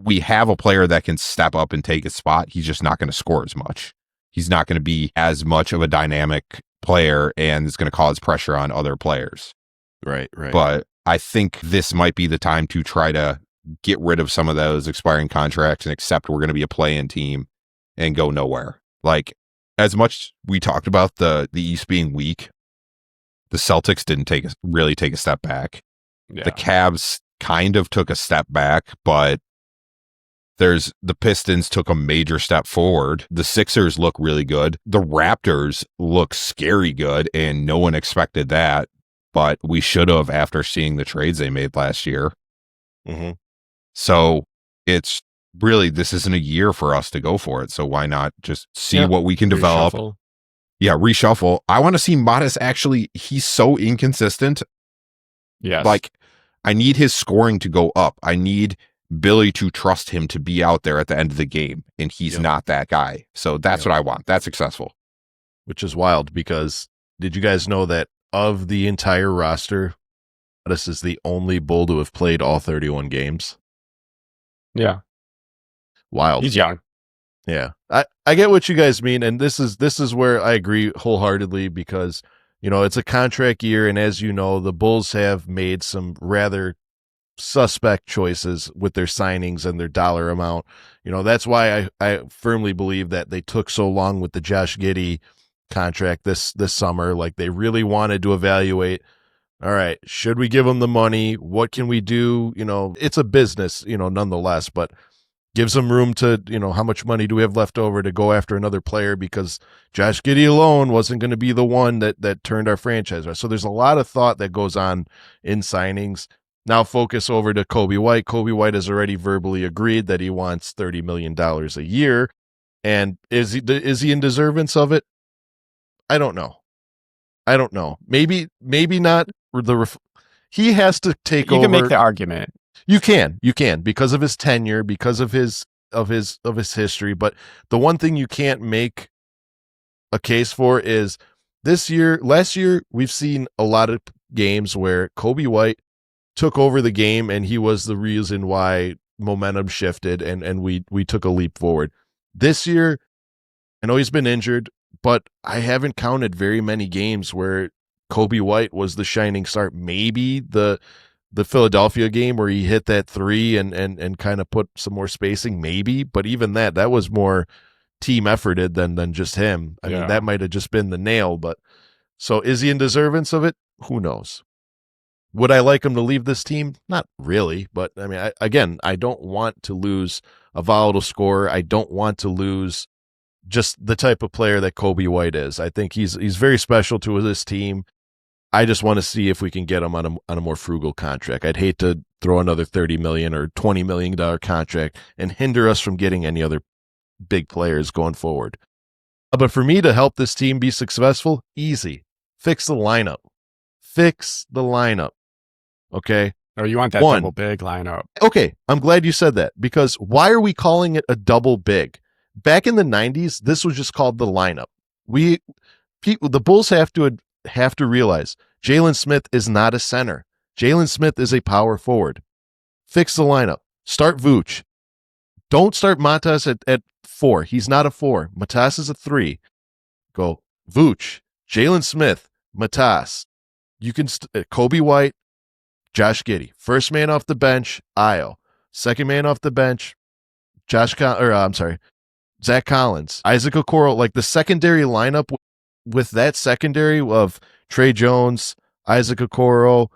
we have a player that can step up and take a spot. He's just not going to score as much. He's not going to be as much of a dynamic player, and it's going to cause pressure on other players. Right. But I think this might be the time to try to get rid of some of those expiring contracts and accept we're going to be a play-in team and go nowhere. Like, as much we talked about the East being weak, the Celtics didn't really take a step back. Yeah. The Cavs kind of took a step back, but the Pistons took a major step forward. The Sixers look really good. The Raptors look scary good, and no one expected that, but we should have after seeing the trades they made last year. Mm-hmm. So it's really, this isn't a year for us to go for it. So why not just see what we can develop? Reshuffle. Yeah, reshuffle. I want to see Modest actually, he's so inconsistent. Yes. Like, I need his scoring to go up. I need Billy to trust him to be out there at the end of the game, and he's not that guy. So that's what I want. That's successful. Which is wild because did you guys know that of the entire roster, this is the only Bull to have played all 31 games? Yeah. Wild. He's young. Yeah. I get what you guys mean, and this is where I agree wholeheartedly because, you know, it's a contract year, and as you know, the Bulls have made some rather suspect choices with their signings and their dollar amount. You know, that's why I firmly believe that they took so long with the Josh Giddey contract this summer. Like, they really wanted to evaluate, all right, should we give him the money? What can we do? You know, it's a business, you know, nonetheless, but gives them room to, you know, how much money do we have left over to go after another player, because Josh Giddey alone wasn't going to be the one that turned our franchise around. So there's a lot of thought that goes on in signings. Now focus over to Coby White. Coby White has already verbally agreed that he wants $30 million a year. And is he in deservance of it? I don't know. Maybe not. He has to take over. You can make the argument. You can because of his tenure, because of his history. But the one thing you can't make a case for is last year, we've seen a lot of games where Coby White took over the game and he was the reason why momentum shifted and we took a leap forward. This year, I know he's been injured, but I haven't counted very many games where Coby White was the shining star. Maybe the Philadelphia game where he hit that three and kind of put some more spacing, maybe. But even that was more team efforted than just him. I mean, that might have just been the nail. But so is he in deservance of it? Who knows? Would I like him to leave this team? Not really. But I mean, I don't want to lose a volatile scorer. I don't want to lose just the type of player that Coby White is. I think he's very special to this team. I just want to see if we can get him on a more frugal contract. I'd hate to throw another $30 million or $20 million contract and hinder us from getting any other big players going forward. But for me to help this team be successful, easy. Fix the lineup. Okay? Or you want that double big lineup. Okay, I'm glad you said that, because why are we calling it a double big? Back in the 90s, this was just called the lineup. The Bulls have to realize Jalen Smith is not a center. Jalen Smith is a power forward. Fix the lineup. Start Vooch. Don't start Matas at 4. He's not a 4. Matas is a 3. Go Vooch, Jalen Smith, Matas. You can Coby White, Josh Giddey. First man off the bench, Io. Second man off the bench, Zach Collins, Isaac Okoro. Like, the secondary lineup with that secondary of Trey Jones, Isaac Okoro,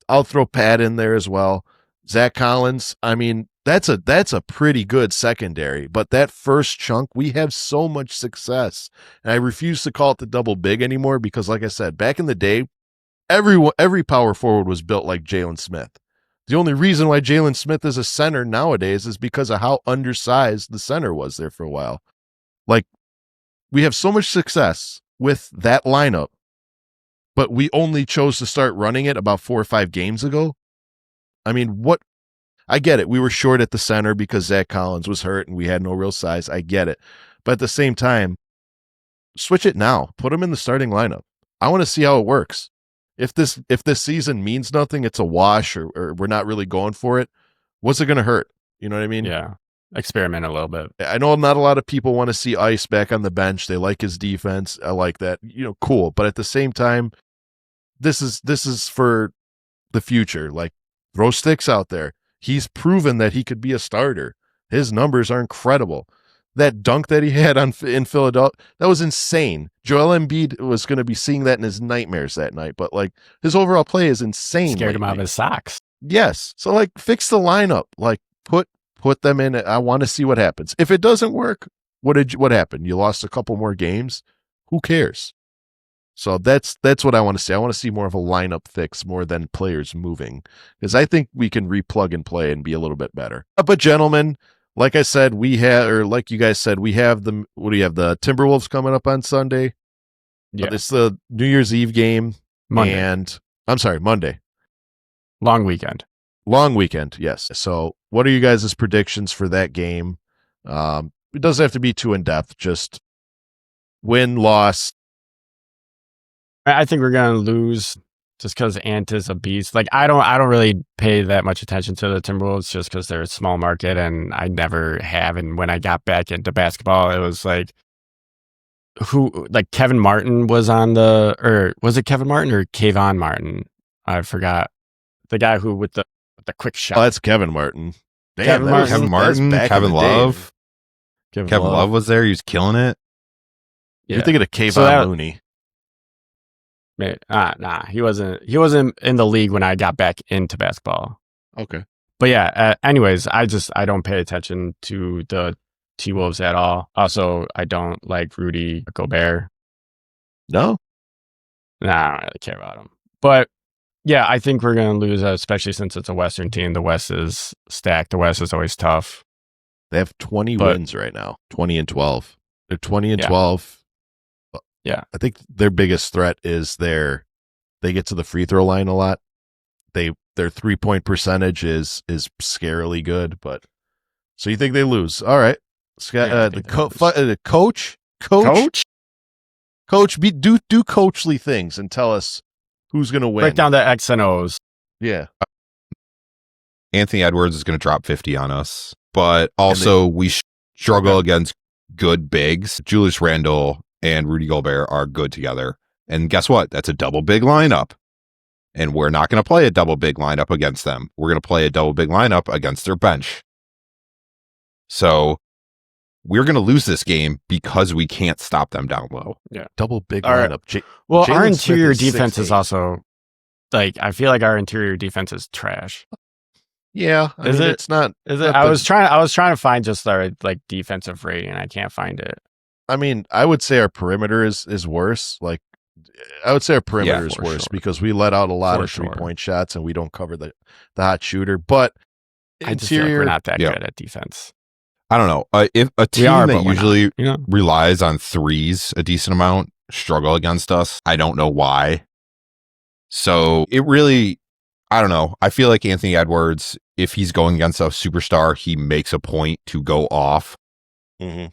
I'll throw Pat in there as well. Zach Collins. I mean, that's a pretty good secondary. But that first chunk, we have so much success. And I refuse to call it the double big anymore because, like I said, back in the day, every power forward was built like Jalen Smith. The only reason why Jalen Smith is a center nowadays is because of how undersized the center was there for a while. Like, we have so much success with that lineup, but we only chose to start running it about 4 or 5 games ago. I mean, I get it. We were short at the center because Zach Collins was hurt and we had no real size. I get it. But at the same time, switch it now. Put him in the starting lineup. I want to see how it works. If this season means nothing, it's a wash, or we're not really going for it, what's it going to hurt? You know what I mean? Yeah. Experiment a little bit. I know not a lot of people want to see Ice back on the bench. They like his defense. I like that. You know, cool. But at the same time, this is for the future. Like, throw Sticks out there. He's proven that he could be a starter. His numbers are incredible. that dunk that he had in Philadelphia, that was insane. Joel Embiid was going to be seeing that in his nightmares that night, but like his overall play is insane. Scared him out of lately. his socks. Yes. So like fix the lineup, like put them in. I want to see what happens. If it doesn't work, what happened? You lost a couple more games. Who cares? So that's what I want to see. I want to see more of a lineup fix more than players moving, because I think we can replug and play and be a little bit better. But gentlemen, like I said, like you guys said, we have the Timberwolves coming up on Sunday. Yeah. It's the New Year's Eve game. Monday. And I'm sorry, Monday. Long weekend. Long weekend, yes. So what are you guys' predictions for that game? It doesn't have to be too in-depth, just win, loss. I think we're gonna lose just because Ant is a beast. Like I don't really pay that much attention to the Timberwolves just because they're a small market, and I never have. And when I got back into basketball, it was like Kevin Martin was on or was it Kevin Martin or Kayvon Martin? I forgot. The guy who with the quick shot. Oh, that's Kevin Martin. Damn, Kevin that was- Kevin that was Martin, back in Kevin the day. Love. Kevin Love was there. He was killing it. Yeah. You're thinking of Kayvon So that- Looney. Nah, he wasn't in the league when I got back into basketball. Okay. But yeah, anyways, I don't pay attention to the T-Wolves at all. Also, I don't like Rudy Gobert. No? Nah, I don't really care about him. But yeah, I think we're going to lose, especially since it's a Western team. The West is stacked. The West is always tough. They have 20 But- wins right now. 20 and 12. They're 20 and Yeah. 12. Yeah. I think their biggest threat is they get to the free throw line a lot. Their 3-point percentage is scarily good, but so you think they lose? All right, Scott, Yeah, I the think they lose. coach, do coachly things and tell us who's going to win. Break down the X and O's. Yeah, Anthony Edwards is going to drop 50 on us, but also we struggle against good bigs. Julius Randle and Rudy Gobert are good together. And guess what? That's a double big lineup. And we're not going to play a double big lineup against them. We're going to play a double big lineup against their bench. So we're going to lose this game because we can't stop them down low. double big All right. lineup. Well, Jalen our Smith interior is defense is 6'8". also I feel like our interior defense is trash. Yeah, I Is mean, it? It's not. Is it? not I the- was trying to find just our defensive rating. I can't find it. I mean, I would say our perimeter is worse. Like, I would say our perimeter is for worse sure. because we let out a lot For of sure. 3-point shots and we don't cover the hot shooter. But I just feel like interior, we're not that Yeah. good at defense. I don't know. If a team are, that but we're usually not, you know? relies on threes a decent amount struggle against us, I don't know why. So it really, I don't know. I feel like Anthony Edwards, if he's going against a superstar, he makes a point to go off. Mhm.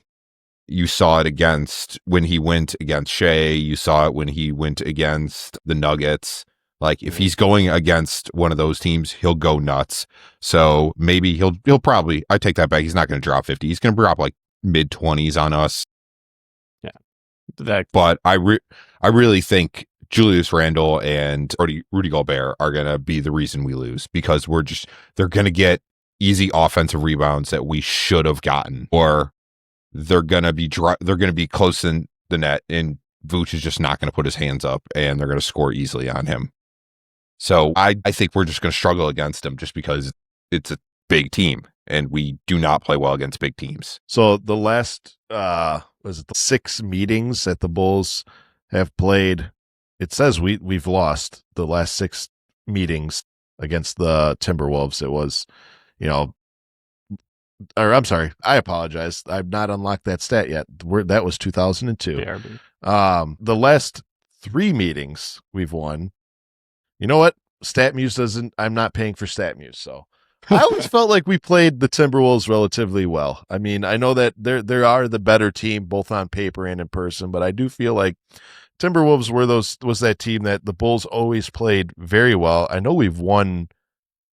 You saw it when he went against Shea. You saw it when he went against the Nuggets. Like if he's going against one of those teams, he'll go nuts. So maybe he'll probably, I take that back. He's not going to drop 50. He's going to drop like mid 20s on us. But I really think Julius Randle and Rudy Gobert are going to be the reason we lose, because they're going to get easy offensive rebounds that we should have gotten, or they're going to be close in the net and Vooch is just not going to put his hands up and they're going to score easily on him. So I think we're just going to struggle against them just because it's a big team and we do not play well against big teams. So the last the 6 meetings that the Bulls have played, it says we've lost the last 6 meetings against the Timberwolves. It was, or I'm sorry, I apologize. I've not unlocked that stat yet. That was 2002. BRB. The last 3 meetings we've won. You know what? StatMuse doesn't. I'm not paying for StatMuse, so I always felt like we played the Timberwolves relatively well. I mean, I know that there are the better team both on paper and in person, but I do feel like Timberwolves was that team that the Bulls always played very well. I know we've won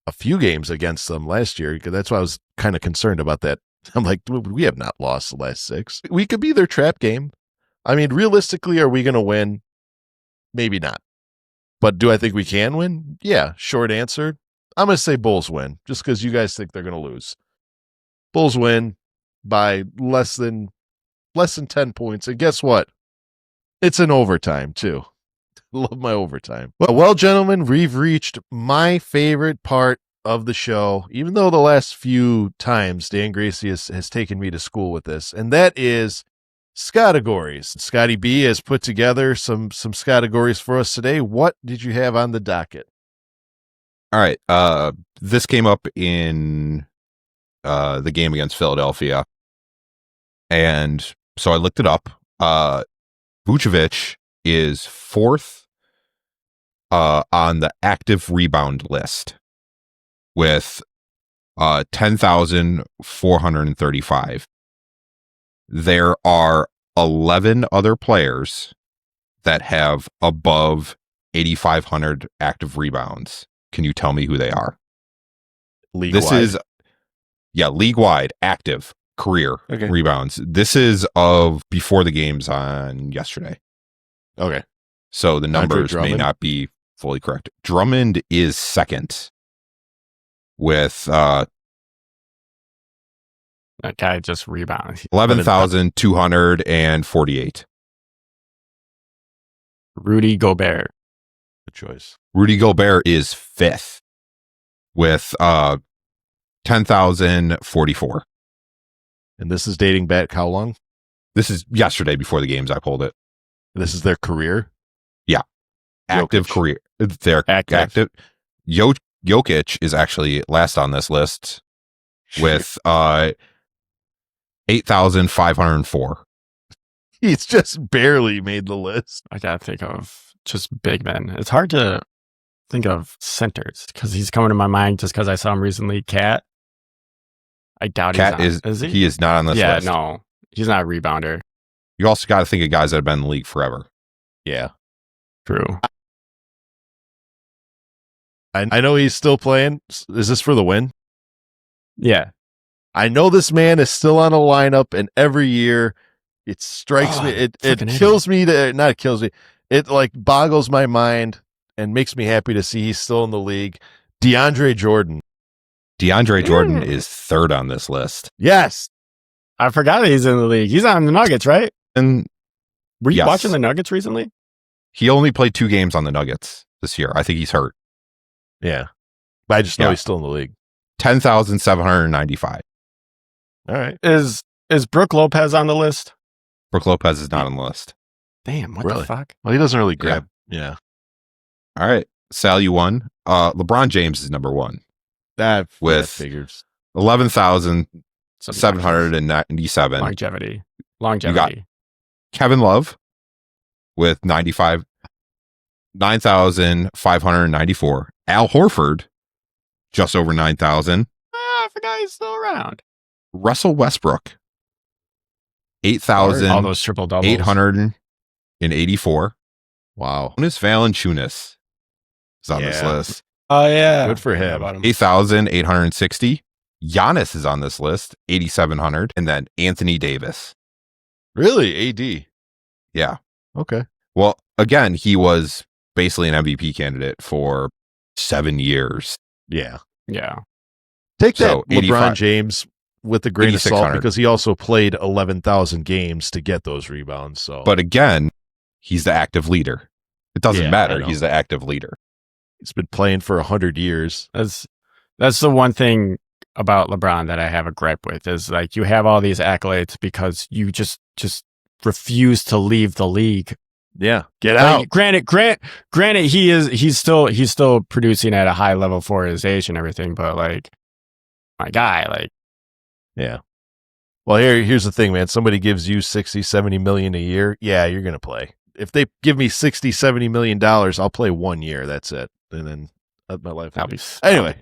a few games against them last year, because that's why I was kind of concerned about that. I'm like, we have not lost the last 6. We could be their trap game. I mean, realistically, are we going to win? Maybe not. But do I think we can win? Yeah. Short answer, I'm going to say Bulls win, just because you guys think they're going to lose. Bulls win. by less than 10 points. And guess what? It's an overtime too. Love my overtime. Well, gentlemen, we've reached my favorite part of the show, even though the last few times Dan Gracie has taken me to school with this, and that is Scottegories. Scotty B has put together some Scottegories for us today. What did you have on the docket? All right. This came up in the game against Philadelphia. And so I looked it up. Vucevic is fourth on the active rebound list with 10,435. There are 11 other players that have above 8,500 active rebounds. Can you tell me who they are? League-wide? League-wide, active career rebounds. This is of before the games on yesterday. Okay. So the numbers may not be fully correct. Drummond is second with that guy just rebounds. 11,248. Rudy Gobert. Good choice. Rudy Gobert is fifth with 10,044. And this is dating back how long? This is yesterday before the games. I pulled it. This is their career? Yeah. Active Jokic. career. They're active. Jokic is actually last on this list with 8,504. He's just barely made the list. I gotta think of just big men. It's hard to think of centers because he's coming to my mind just because I saw him recently. Cat. I doubt Cat he's on. Is he? He is not on this list. Yeah, no. He's not a rebounder. You also got to think of guys that have been in the league forever. Yeah. True. I know he's still playing. Is this for the win? Yeah. I know this man is still on a lineup, and every year it strikes me. It kills me to not it kills me. It like boggles my mind and makes me happy to see he's still in the league. DeAndre Jordan. DeAndre Jordan is third on this list. Yes. I forgot that he's in the league. He's on the Nuggets, right? And were you watching the Nuggets recently? He only played 2 games on the Nuggets this year. I think he's hurt. Yeah. But I just know he's still in the league. 10,795. All right. Is Brook Lopez on the list? Brook Lopez is not on the list. Damn, what the fuck? Well, he doesn't really grab. Yeah. All right. Sal, you won. LeBron James is number 1. That with figures 11,797. Longevity. You got Kevin Love with 9,594. Al Horford, just over 9,000. I forgot he's still around. Russell Westbrook, 8,000. All those triple doubles. 884. Wow. Jonas Valanciunas is on this list. Oh, yeah. Good for him. 8,860. Giannis is on this list, 8,700. And then Anthony Davis. Really? AD? Yeah. Okay. Well, again, he was basically an MVP candidate for 7 years. Yeah. Yeah. Take that, So, LeBron 85 James, with a grain of salt 8,600. because he also played 11,000 games to get those rebounds. So, But again, he's the active leader. It doesn't Yeah, I matter. know. He's the active leader. he's been playing for 100 years. That's the one thing about LeBron that I have a gripe with is like you have all these accolades because you just refuse to leave the league. Yeah. Get out. Granted, he's still producing at a high level for his age and everything, but like my guy, like Yeah. Well, here's the thing, man. Somebody gives you 60, 70 million a year. Yeah, you're going to play. If they give me 60, 70 million dollars, I'll play 1 year. That's it. And then my life. I'll be Anyway.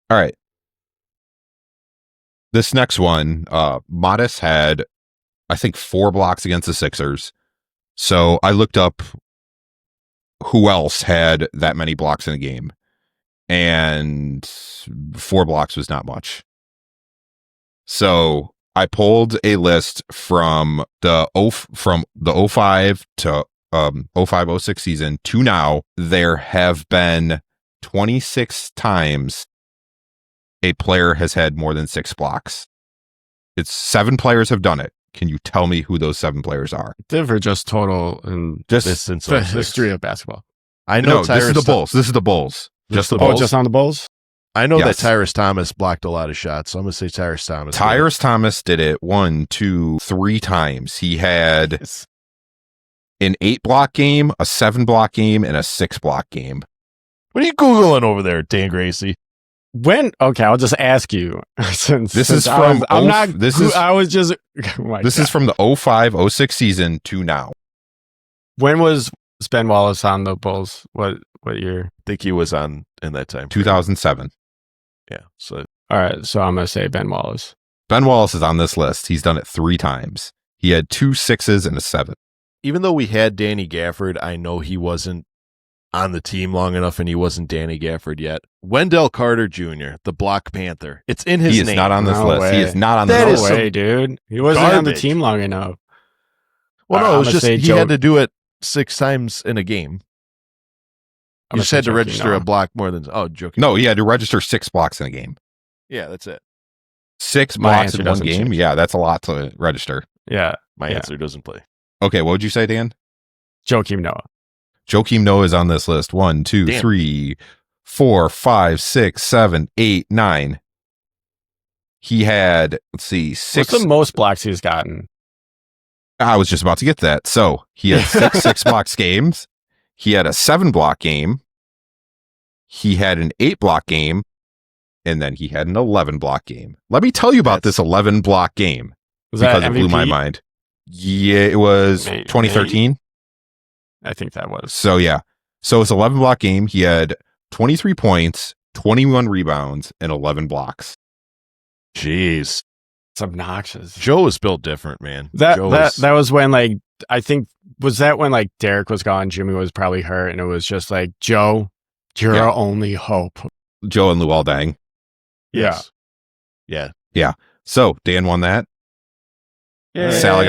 All right. This next one, Modis had, I think, 4 blocks against the Sixers. So I looked up who else had that many blocks in a game. And 4 blocks was not much. So I pulled a list from the 05 to 05-06 season to now. There have been 26 times a player has had more than 6 blocks. It's 7 players have done it. Can you tell me who those 7 players are? Differ just total and Just This since the 06. history of basketball. I know no, this is the Bulls. This is the Bulls. Just the Oh, Bulls. just on the Bulls? I know Yes. that Tyrese Thomas blocked a lot of shots, so I'm gonna say Tyrese Thomas. Tyrese Thomas did it 1, 2, 3 times. He had an 8-block game, a 7-block game, and a 6-block game. What are you googling over there, Dan Gracie? When? Okay, I'll just ask you. since This is I was- from I'm oh- not. this is- I was just. Oh my This God. is from the 05-06 season to now. When was Ben Wallace on the Bulls? What year? I think he was on in that time. 2007. Yeah. So All right, so I'm gonna say Ben Wallace. Ben Wallace is on this list. He's done it 3 times. He had 2 6s and a 7. even though we had Danny Gafford, I know he wasn't on the team long enough and he wasn't Danny Gafford yet. Wendell Carter Jr., the Black Panther. It's in his He is name. not on this No list. way. He is not on That No this is list. way, dude. He wasn't on the garbage. team long enough. Well, no, I'm it was gonna just say he Joe- had to do it 6 times in a game. I'm You gonna just say had to Joakim register Noah. a block more than joking. No, he had to register 6 blocks in a game. Yeah, that's it. 6 My blocks answer in one doesn't game? change. Yeah, that's a lot to register. Yeah, My Yeah. answer doesn't play. Okay, what would you say, Dan? Joakim Noah. Joakim Noah is on this list. 1, 2, Damn. 3, 4, 5, 6, 7, 8, 9. He had, let's see, 6. What's the most blocks he's gotten? I was just about to get to that. So he had 6 blocks games. He had a 7-block game. He had an 8-block game. And then he had an 11-block game. Let me tell you about this 11-block game Was that because it blew my MVP? mind. Yeah, it was Maybe. 2013. I think that was. So yeah. So it's 11-block game. He had 23 points, 21 rebounds, and 11 blocks. Jeez. It's obnoxious. Joe is built different, man. That Joe that is- that was when I think was that when Derek was gone, Jimmy was probably hurt, and it was just Joe, you're Yeah. our only hope. Joe and Luol Deng. yes. Yeah. So Dan won that. Yay. Sal, I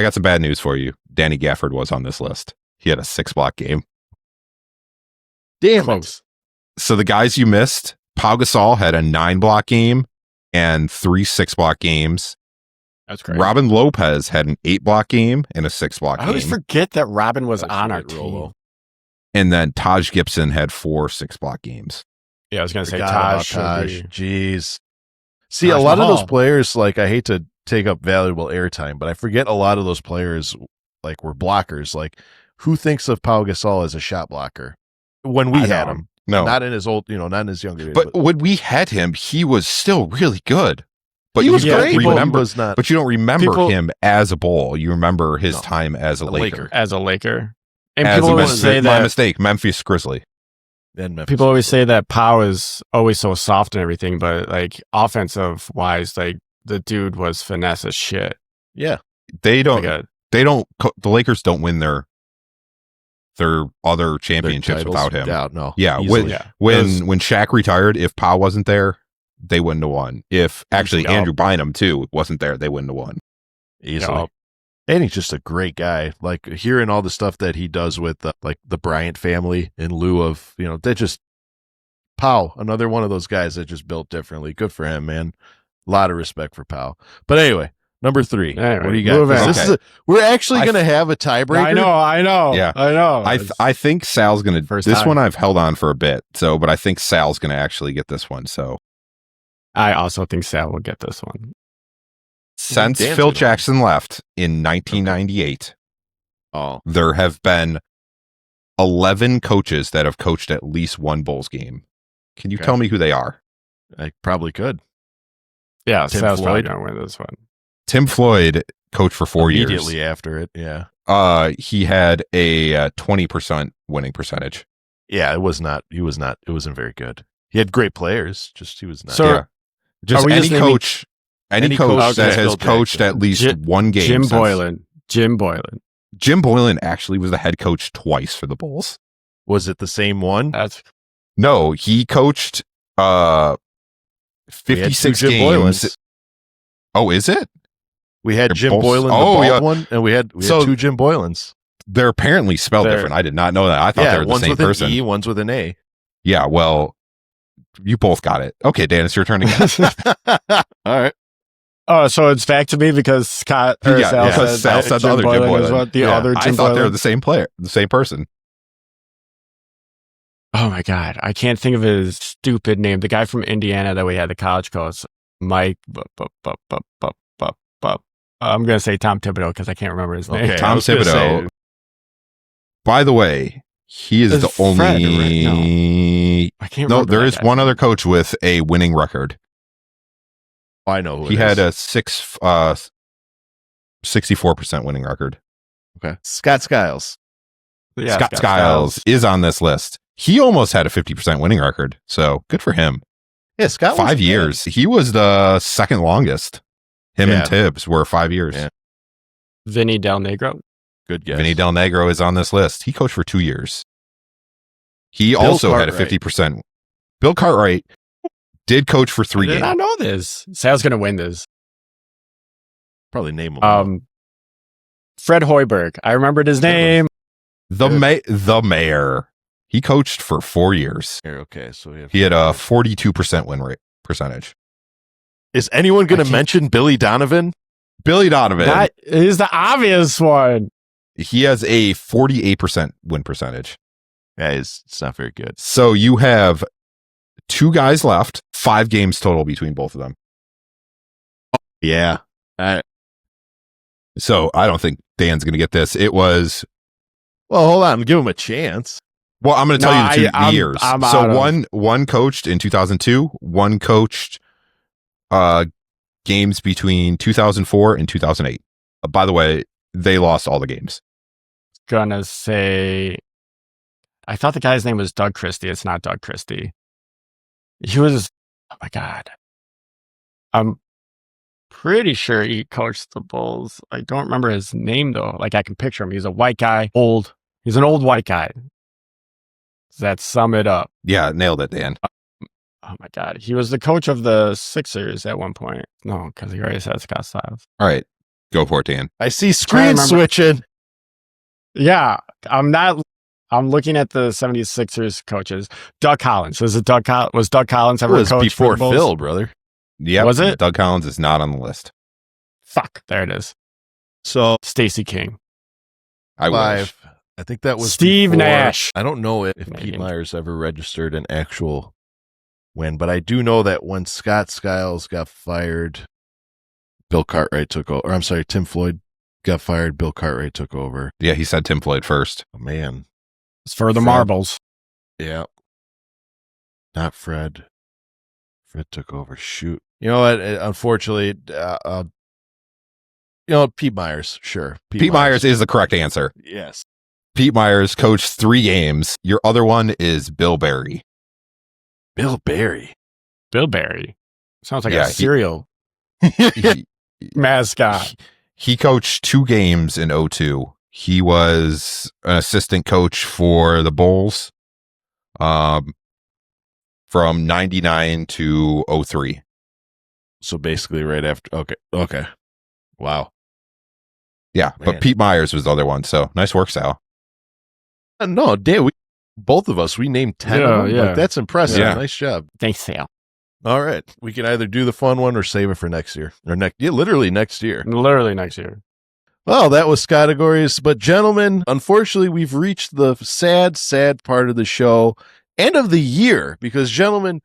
got some bad news for you. Danny Gafford was on this list. He had a 6-block game. Damn it. Close. So the guys you missed, Pau Gasol had a 9-block game and 3 6-block games. That's great. Robin Lopez had an 8-block game and a 6-block I always game. forget that Robin was That's on our right, team. Rolo. And then Taj Gibson had 4 6-block games. Yeah, I was gonna say Forgot about Taj. should be- Jeez. See, Taj a lot of Mahal. those players, I hate to take up valuable airtime, but I forget a lot of those players, were blockers. Who thinks of Pau Gasol as a shot blocker when we I had don't. him? No. Not in his old, not in his younger days. But when we had him, he was still really good. But he you was don't great. But he remember was not But you don't remember People- him as a Bull. You remember his No. time as a A Laker. Laker. as a Laker. And As people a always Memphis- say my that mistake, Memphis Grizzly. in Memphis. people always say that Pau is always so soft and everything, but offensive wise, the dude was finesse as shit. Yeah. They don't. Like The Lakers don't win their other championships Their without titles, him. doubt, no. Yeah, Easily. yeah. When Shaq retired, if Pau wasn't there, they wouldn't have won. If actually Yup. Andrew Bynum too wasn't there, they wouldn't have won. Easily. Yup. And he's just a great guy. Hearing all the stuff that he does with the Bryant family in lieu of, that just Pau, another one of those guys that just built differently. Good for him, man. A lot of respect for Pau. But anyway, number 3. Anyway, what do you got? moving 'Cause on. We're actually I- going to have a tiebreaker. I know. Yeah. I know. I think Sal's gonna. First This time. one I've held on for a bit. But I think Sal's gonna actually get this one. So I also think Sal will get this one. since Dan's Phil gonna win. Jackson left in 1998, Oh, there have been 11 coaches that have coached at least one Bulls game. Can you Okay. tell me who they are? I probably could. Yeah, Tim Sal's probably Floyd. gonna win this one. Tim Floyd coached for 4 years. Immediately after it. Yeah. He had a 20% winning percentage. Yeah, it wasn't very good. He had great players, just he was not. So- Yeah. Just Are we any just naming- coach, any Any coach coach that since has Phil coached Jackson. at least Jim- one game. Jim since- Boylan. Jim Boylan. Jim Boylan actually was the head coach twice for the Bulls. Was it the same one? That's No, he coached We had 56 two Jim games. Boylans. Oh, is it? We had They're Jim both- Boylan, the oh, bald yeah. one, and we had So- 2 Jim Boylans. They're apparently spelled They're- different. I did not know that. I thought they were the one's same with person. an E, one's with an A. Yeah, well, you both got it. Okay, Dan, it's your turn again. All right. Oh, so it's back to me because Scott or Yeah, Sal because Sal said the Jim other Jim Boylan is Boylan. what the Yeah, other I Jim thought they were Boylan. the same player, the same person. Oh my God, I can't think of his stupid name. The guy from Indiana that we had the college coach, Mike. I'm gonna say Tom Thibodeau because I can't remember his name. Okay, I Tom was gonna Thibodeau. say- By the way, he is Is the Fred, only. I can't No, remember. there that is guy's one name. other coach with a winning record. I know who He it had is. a 64% winning record. Okay, Scott Skiles. Yeah, Scott Skiles is on this list. He almost had a 50% winning record, so good for him. Yeah, Scott. wasn't 5 bad. years. He was the second longest. Him Yeah. and Tibbs were 5 years. Yeah. Vinny Del Negro. Good guess. Vinny Del Negro is on this list. He coached for 2 years. He Bill also had a Cartwright. 50%. Bill Cartwright did coach for 3 I did games. not know this. Sal's gonna win this. Probably name him. Fred Hoiberg. I remembered his name. The mayor. He coached for 4 years. Here, okay, so we have. He had a 42% win rate percentage. Is anyone going I to can't- mention Billy Donovan? Billy Donovan. That is the obvious one. He has a 48% win percentage. Yeah, it's not very good. So you have 2 guys left, 5 games total between both of them. Yeah. So I don't think Dan's going to get this. It was, Well, hold on. Give him a chance. well, I'm going to tell No, you the I'm- years. I'm So out of- one coached in 2002, one coached games between 2004 and 2008. By the way, they lost all the games. Gonna say, I thought the guy's name was Doug Christie. It's not Doug Christie. He was, oh my God. I'm pretty sure he coached the Bulls. I don't remember his name though. Like I can picture him. He's a white guy, old. He's an old white guy. Does that sum it up? Yeah, nailed it, Dan. Oh my God. He was the coach of the Sixers at one point. No, because he already said Scott Skiles. All right, go for it, Dan. I see Trying screen to remember- switching. Yeah, I'm looking at the 76ers coaches. Doug Collins. Was Doug Collins It ever was coach before for the Bulls? Phil, brother. Yeah, Was it? Doug Collins is not on the list. Fuck. There it is. So Stacey King. I wish. 5. I think that was Steve before- Nash. I don't know if Pete Named. Myers ever registered an actual win, but I do know that when Scott Skiles got fired, Bill Cartwright took over. Or I'm sorry, Tim Floyd got fired. Bill Cartwright took over. Yeah, he said Tim Floyd first. Oh, man. It's for the Fred. marbles. Yeah. Not Fred. Fred took over. Shoot. You know what? Unfortunately, Pete Myers. Sure. Pete Myers is the correct answer. Yes. Pete Myers coached 3 games. Your other one is Bill Barry. Bill Barry. Bill Barry. Sounds like Yeah, a he- cereal he, mascot. he coached 2 games in 02. He was an assistant coach for the Bulls from 99 to 03. So basically right after. Okay. Wow. Yeah, Man. but Pete Myers was the other one. So nice work, Sal. No, Dan, both of us, we named 10 of them. Yeah. Like, that's impressive. Yeah. Nice job. Thanks, Sal. All right. We can either do the fun one or save it for next year. Or literally next year. Literally next year. Well, that was Scottegories. But gentlemen, unfortunately, we've reached the sad, sad part of the show and of the year. Because, gentlemen,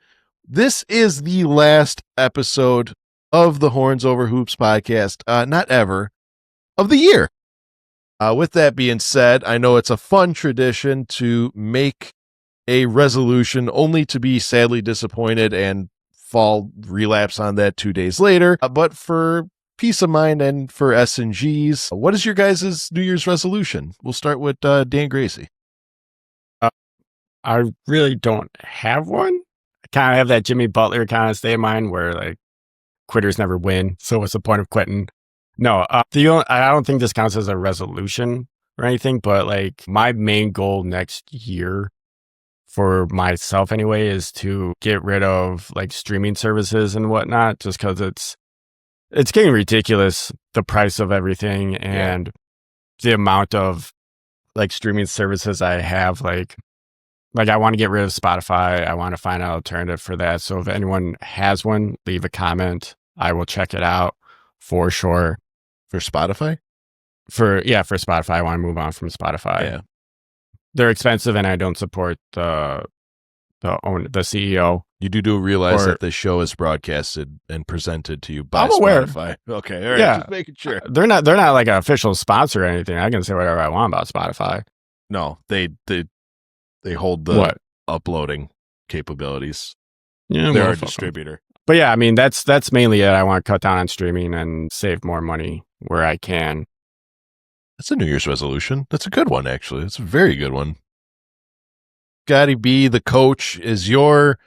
this is the last episode of the Horns Over Hoops podcast. Not ever. Of the year. With that being said, I know it's a fun tradition to make a resolution only to be sadly disappointed and relapse on that 2 days later. But for peace of mind and for S&Gs, what is your guys' New Year's resolution? We'll start with Dan Gracie. I really don't have one. I kind of have that Jimmy Butler kind of state of mind where like quitters never win. So what's the point of quitting? No, I don't think this counts as a resolution or anything, but like my main goal next year for myself anyway is to get rid of like streaming services and whatnot, just because it's getting ridiculous, the price of everything and the amount of like streaming services I have. Like I want to get rid of Spotify. I want to find an alternative for that. So if anyone has one, leave a comment. I will check it out. for sure. For Spotify? For Spotify, I want to move on from Spotify. Yeah. They're expensive, and I don't support the CEO. You do realize Or- that this show is broadcasted and presented to you by I'm aware. Spotify. Okay, all right, Yeah. just making sure. They're not like an official sponsor or anything. I can say whatever I want about Spotify. No, they hold the What? uploading capabilities. Yeah, They're well, our fuck 'em. distributor. But yeah, I mean that's mainly it. I want to cut down on streaming and save more money where I can. That's a New Year's resolution. That's a good one, actually. It's a very good one. Scotty B, the coach, is your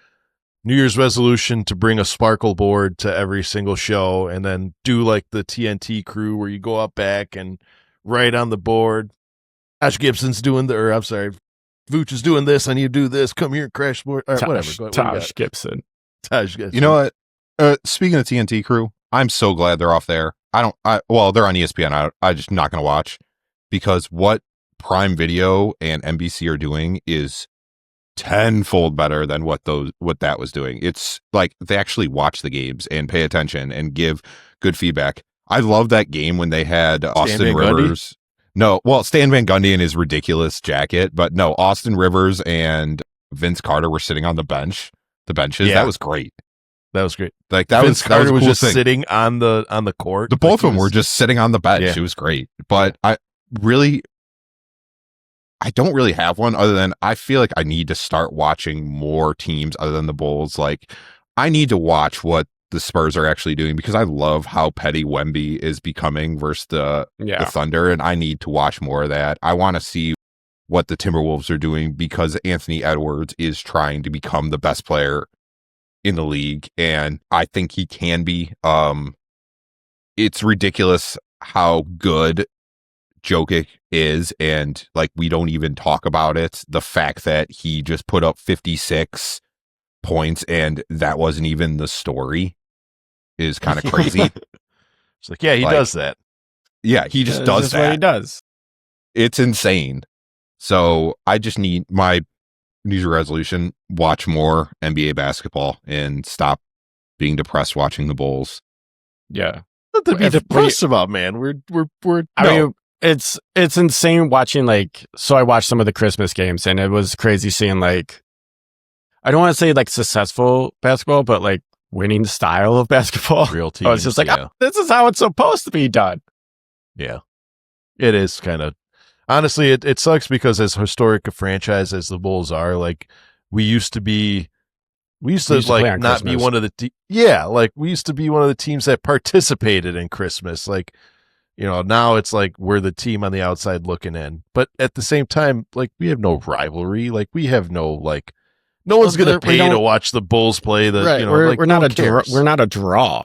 New Year's resolution to bring a sparkle board to every single show and then do like the TNT crew where you go up back and write on the board. Josh Gibson's doing Vooch is doing this. I need to do this. Come here and crash board. All right, whatever. What do you Tosh got? Gibson. Taj Gibson. You know what? Speaking of TNT crew, I'm so glad they're off there. Well, they're on ESPN. I just not going to watch because what Prime Video and NBC are doing is tenfold better than what that was doing. It's like they actually watch the games and pay attention and give good feedback. I love that game when they had Austin Van Gundy? Rivers. No, well, Stan Van Gundy in his ridiculous jacket, but no, Austin Rivers and Vince Carter were sitting on the benches. Yeah. That was great. That was great. Like that Vince was Carter a was cool just thing. sitting on the court. The both Like, of them were just sitting on the bench. Yeah. It was great. But I don't really have one other than I feel like I need to start watching more teams other than the Bulls. Like I need to watch what the Spurs are actually doing because I love how petty Wemby is becoming versus the Thunder, and I need to watch more of that. I want to see what the Timberwolves are doing because Anthony Edwards is trying to become the best player in the league, and I think he can be. It's ridiculous how good Jokic is, and like we don't even talk about it. The fact that he just put up 56 points and that wasn't even the story is kind of crazy. It's like, yeah, he does that. Yeah, he just does That's that. what he does. It's insane. So I just need my New Year's resolution: watch more NBA basketball and stop being depressed watching the Bulls. Yeah. Nothing to be If- depressed about, man. We're I mean, it's insane watching, like, so I watched some of the Christmas games and it was crazy seeing, like, I don't want to say like successful basketball, but like winning style of basketball. real teams. I was just like, yeah. oh, this is how it's supposed to be done. Yeah. It is kind of, honestly, it sucks because as historic a franchise as the Bulls are, like we used to We used to play like on not be Christmas. one of the like we used to be one of the teams that participated in Christmas. Like, you know, now it's like we're the team on the outside looking in. But at the same time, like we have no rivalry. Like we have no like no one's Well, gonna we pay to don't- watch the Bulls play the Right. you know we're like we're no not one a draw. cares. We're not a draw.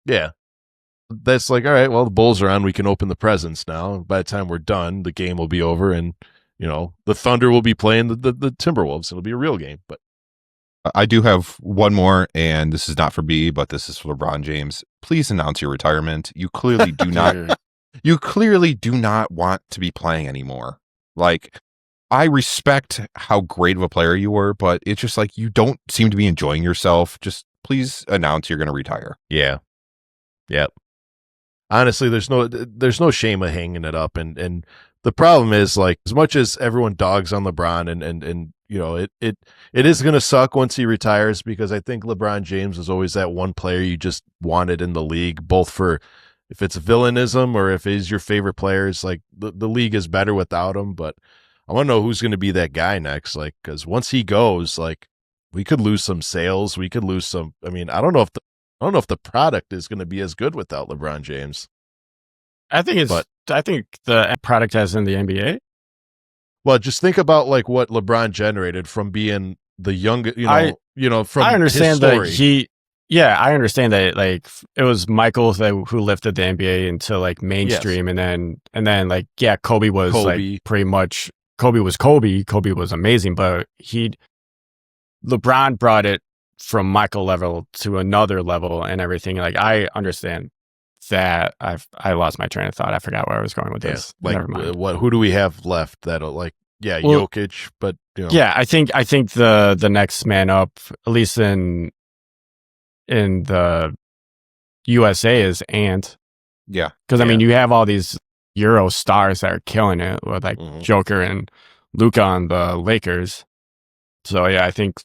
Yeah. That's like, all right, well, the Bulls are on. We can open the presents now. By the time we're done, the game will be over and, you know, the Thunder will be playing the Timberwolves. It'll be a real game. But I do have one more, and this is not for B, but this is for LeBron James. Please announce your retirement. You clearly do not. You clearly do not want to be playing anymore. Like, I respect how great of a player you were, but it's just like you don't seem to be enjoying yourself. Just please announce you're going to retire. yeah. Yep. Honestly, there's no shame of hanging it up. And the problem is, like, as much as everyone dogs on LeBron and you know, it is going to suck once he retires, because I think LeBron James is always that one player you just wanted in the league, both for if it's villainism or if he's your favorite player. It's like the league is better without him. But I want to know who's going to be that guy next. Like, because once he goes, like, we could lose some sales. We could lose some. I mean, I don't know if the product is going to be as good without LeBron James. I think the product has in the NBA. Well, just think about like what LeBron generated from being the young, from I understand his story. that I understand that, like, it was Michael who lifted the NBA into like mainstream, and then like, yeah, Kobe was like pretty much Kobe was Kobe. Kobe was amazing, but LeBron brought it from Michael level to another level and everything. Like, I understand that. I lost my train of thought. I forgot where I was going with this. Like, Never mind. who do we have left that'll like? Yeah, Well, Jokic, but you know. Yeah, I think the next man up, at least in the USA, is Ant. Yeah. Because I mean, Yeah. you have all these Euro stars that are killing it with like Joker and Luka on the Lakers. So yeah, I think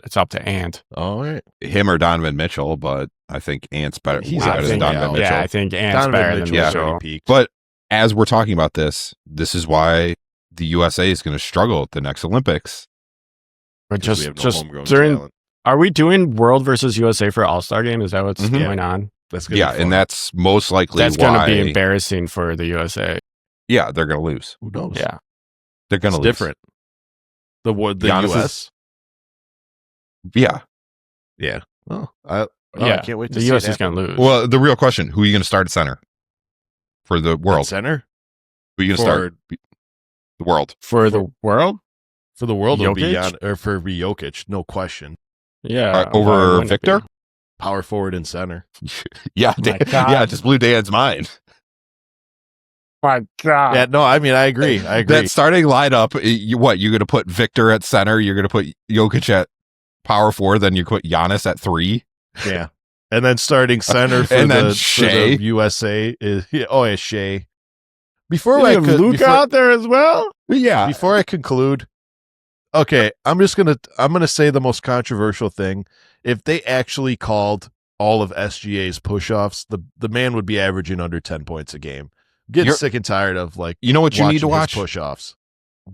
it's up to Ant. All right. Him or Donovan Mitchell, but I think Ant's better. He's way better than obviously Donovan out. Mitchell. Yeah, I think Ant's Donovan better than Mitchell's Mitchell. already peaked. But as we're talking about this is why the USA is going to struggle at the next Olympics. But Because we just have no just homegrown during, talent. are we doing World versus USA for All-Star game? Is that what's Mhm. going on? That's gonna Yeah, be fun. and that's most likely That's going to be why- embarrassing for the USA. Yeah, they're going to lose. Who knows? Yeah. They're going It's to lose. different. The Giannis is- US. Yeah. Yeah. Oh, I Yeah. can't wait to The see US it is going to lose. Well, the real question, who are you going to start at center for the happen. world? Center Who are you going to start? The world. for the world? for the world will be Jokic? or for Jokic, no question. Yeah. Over why wouldn't it Victor? be? Power forward and center. Yeah, Oh my God. yeah, just blew Dan's mind. My God. Yeah, no, I mean I agree. I agree. That starting lineup, you're going to put Victor at center, you're going to put Jokic at power forward, then you put Giannis at 3. Yeah. And then starting center for, And then the, Shea. for the USA is Shea. Before You I have could, Luka before, out there as well? Yeah. before I conclude, okay, I'm gonna say the most controversial thing. If they actually called all of SGA's push-offs, the man would be averaging under 10 points a game. Getting You're- sick and tired of like You know what you need to watching his watch? push-offs.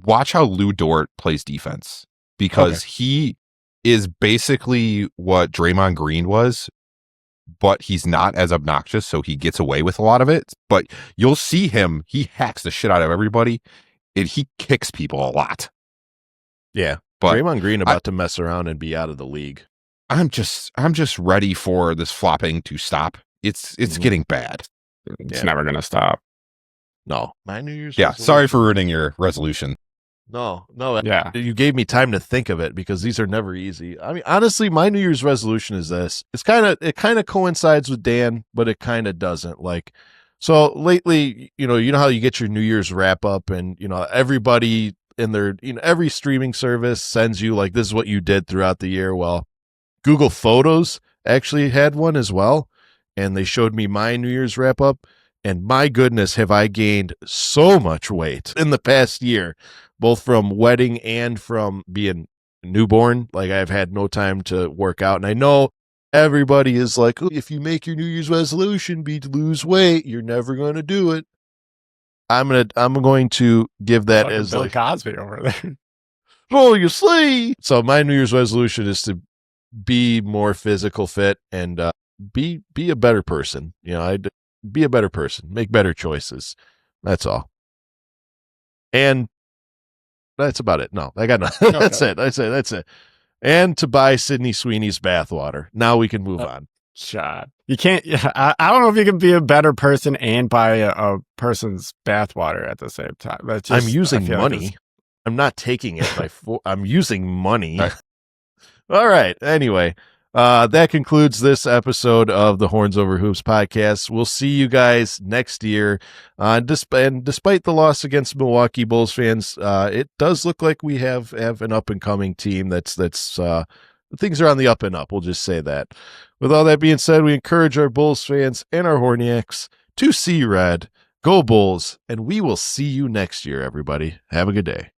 Watch how Lou Dort plays defense, because he is basically what Draymond Green was, but he's not as obnoxious, so he gets away with a lot of it. But you'll see him, he hacks the shit out of everybody, and he kicks people a lot. Yeah. But Draymond Green about to mess around and be out of the league. I'm just ready for this flopping to stop. It's Mhm. getting bad. It's Yeah. never going to stop. No. My New Year's Yeah, resolution- sorry for ruining your resolution. No. Yeah. You gave me time to think of it because these are never easy. I mean, honestly, my New Year's resolution is this. It kind of coincides with Dan, but it kind of doesn't. Like, so lately, you know how you get your New Year's wrap up, and everybody in their every streaming service sends you like, this is what you did throughout the year. Well, Google Photos actually had one as well, and they showed me my New Year's wrap up. And my goodness, have I gained so much weight in the past year, both from wedding and from being newborn. Like, I've had no time to work out. And I know everybody is like, oh, if you make your New Year's resolution be to lose weight, you're never going to do it. I'm going to give that Fucking as Bill like, Cosby over there. oh, you see. So my New Year's resolution is to be more physical fit and be a better person. I'd be a better person, make better choices. That's all. And that's about it. No, I got nothing. That's it. And to buy Sydney Sweeney's bathwater. Now we can move on. Shot. You can't. I don't know if you can be a better person and buy a person's bathwater at the same time. That's just, I'm using I feel like money. it's- I'm not taking it I'm using money. All right. Anyway, that concludes this episode of the Horns Over Hoops podcast. We'll see you guys next year. And despite the loss against Milwaukee Bulls fans, it does look like we have an up and coming team. That's things are on the up and up. We'll just say that. With all that being said, we encourage our Bulls fans and our Horniacs to see red, go Bulls, and we will see you next year, everybody. Have a good day.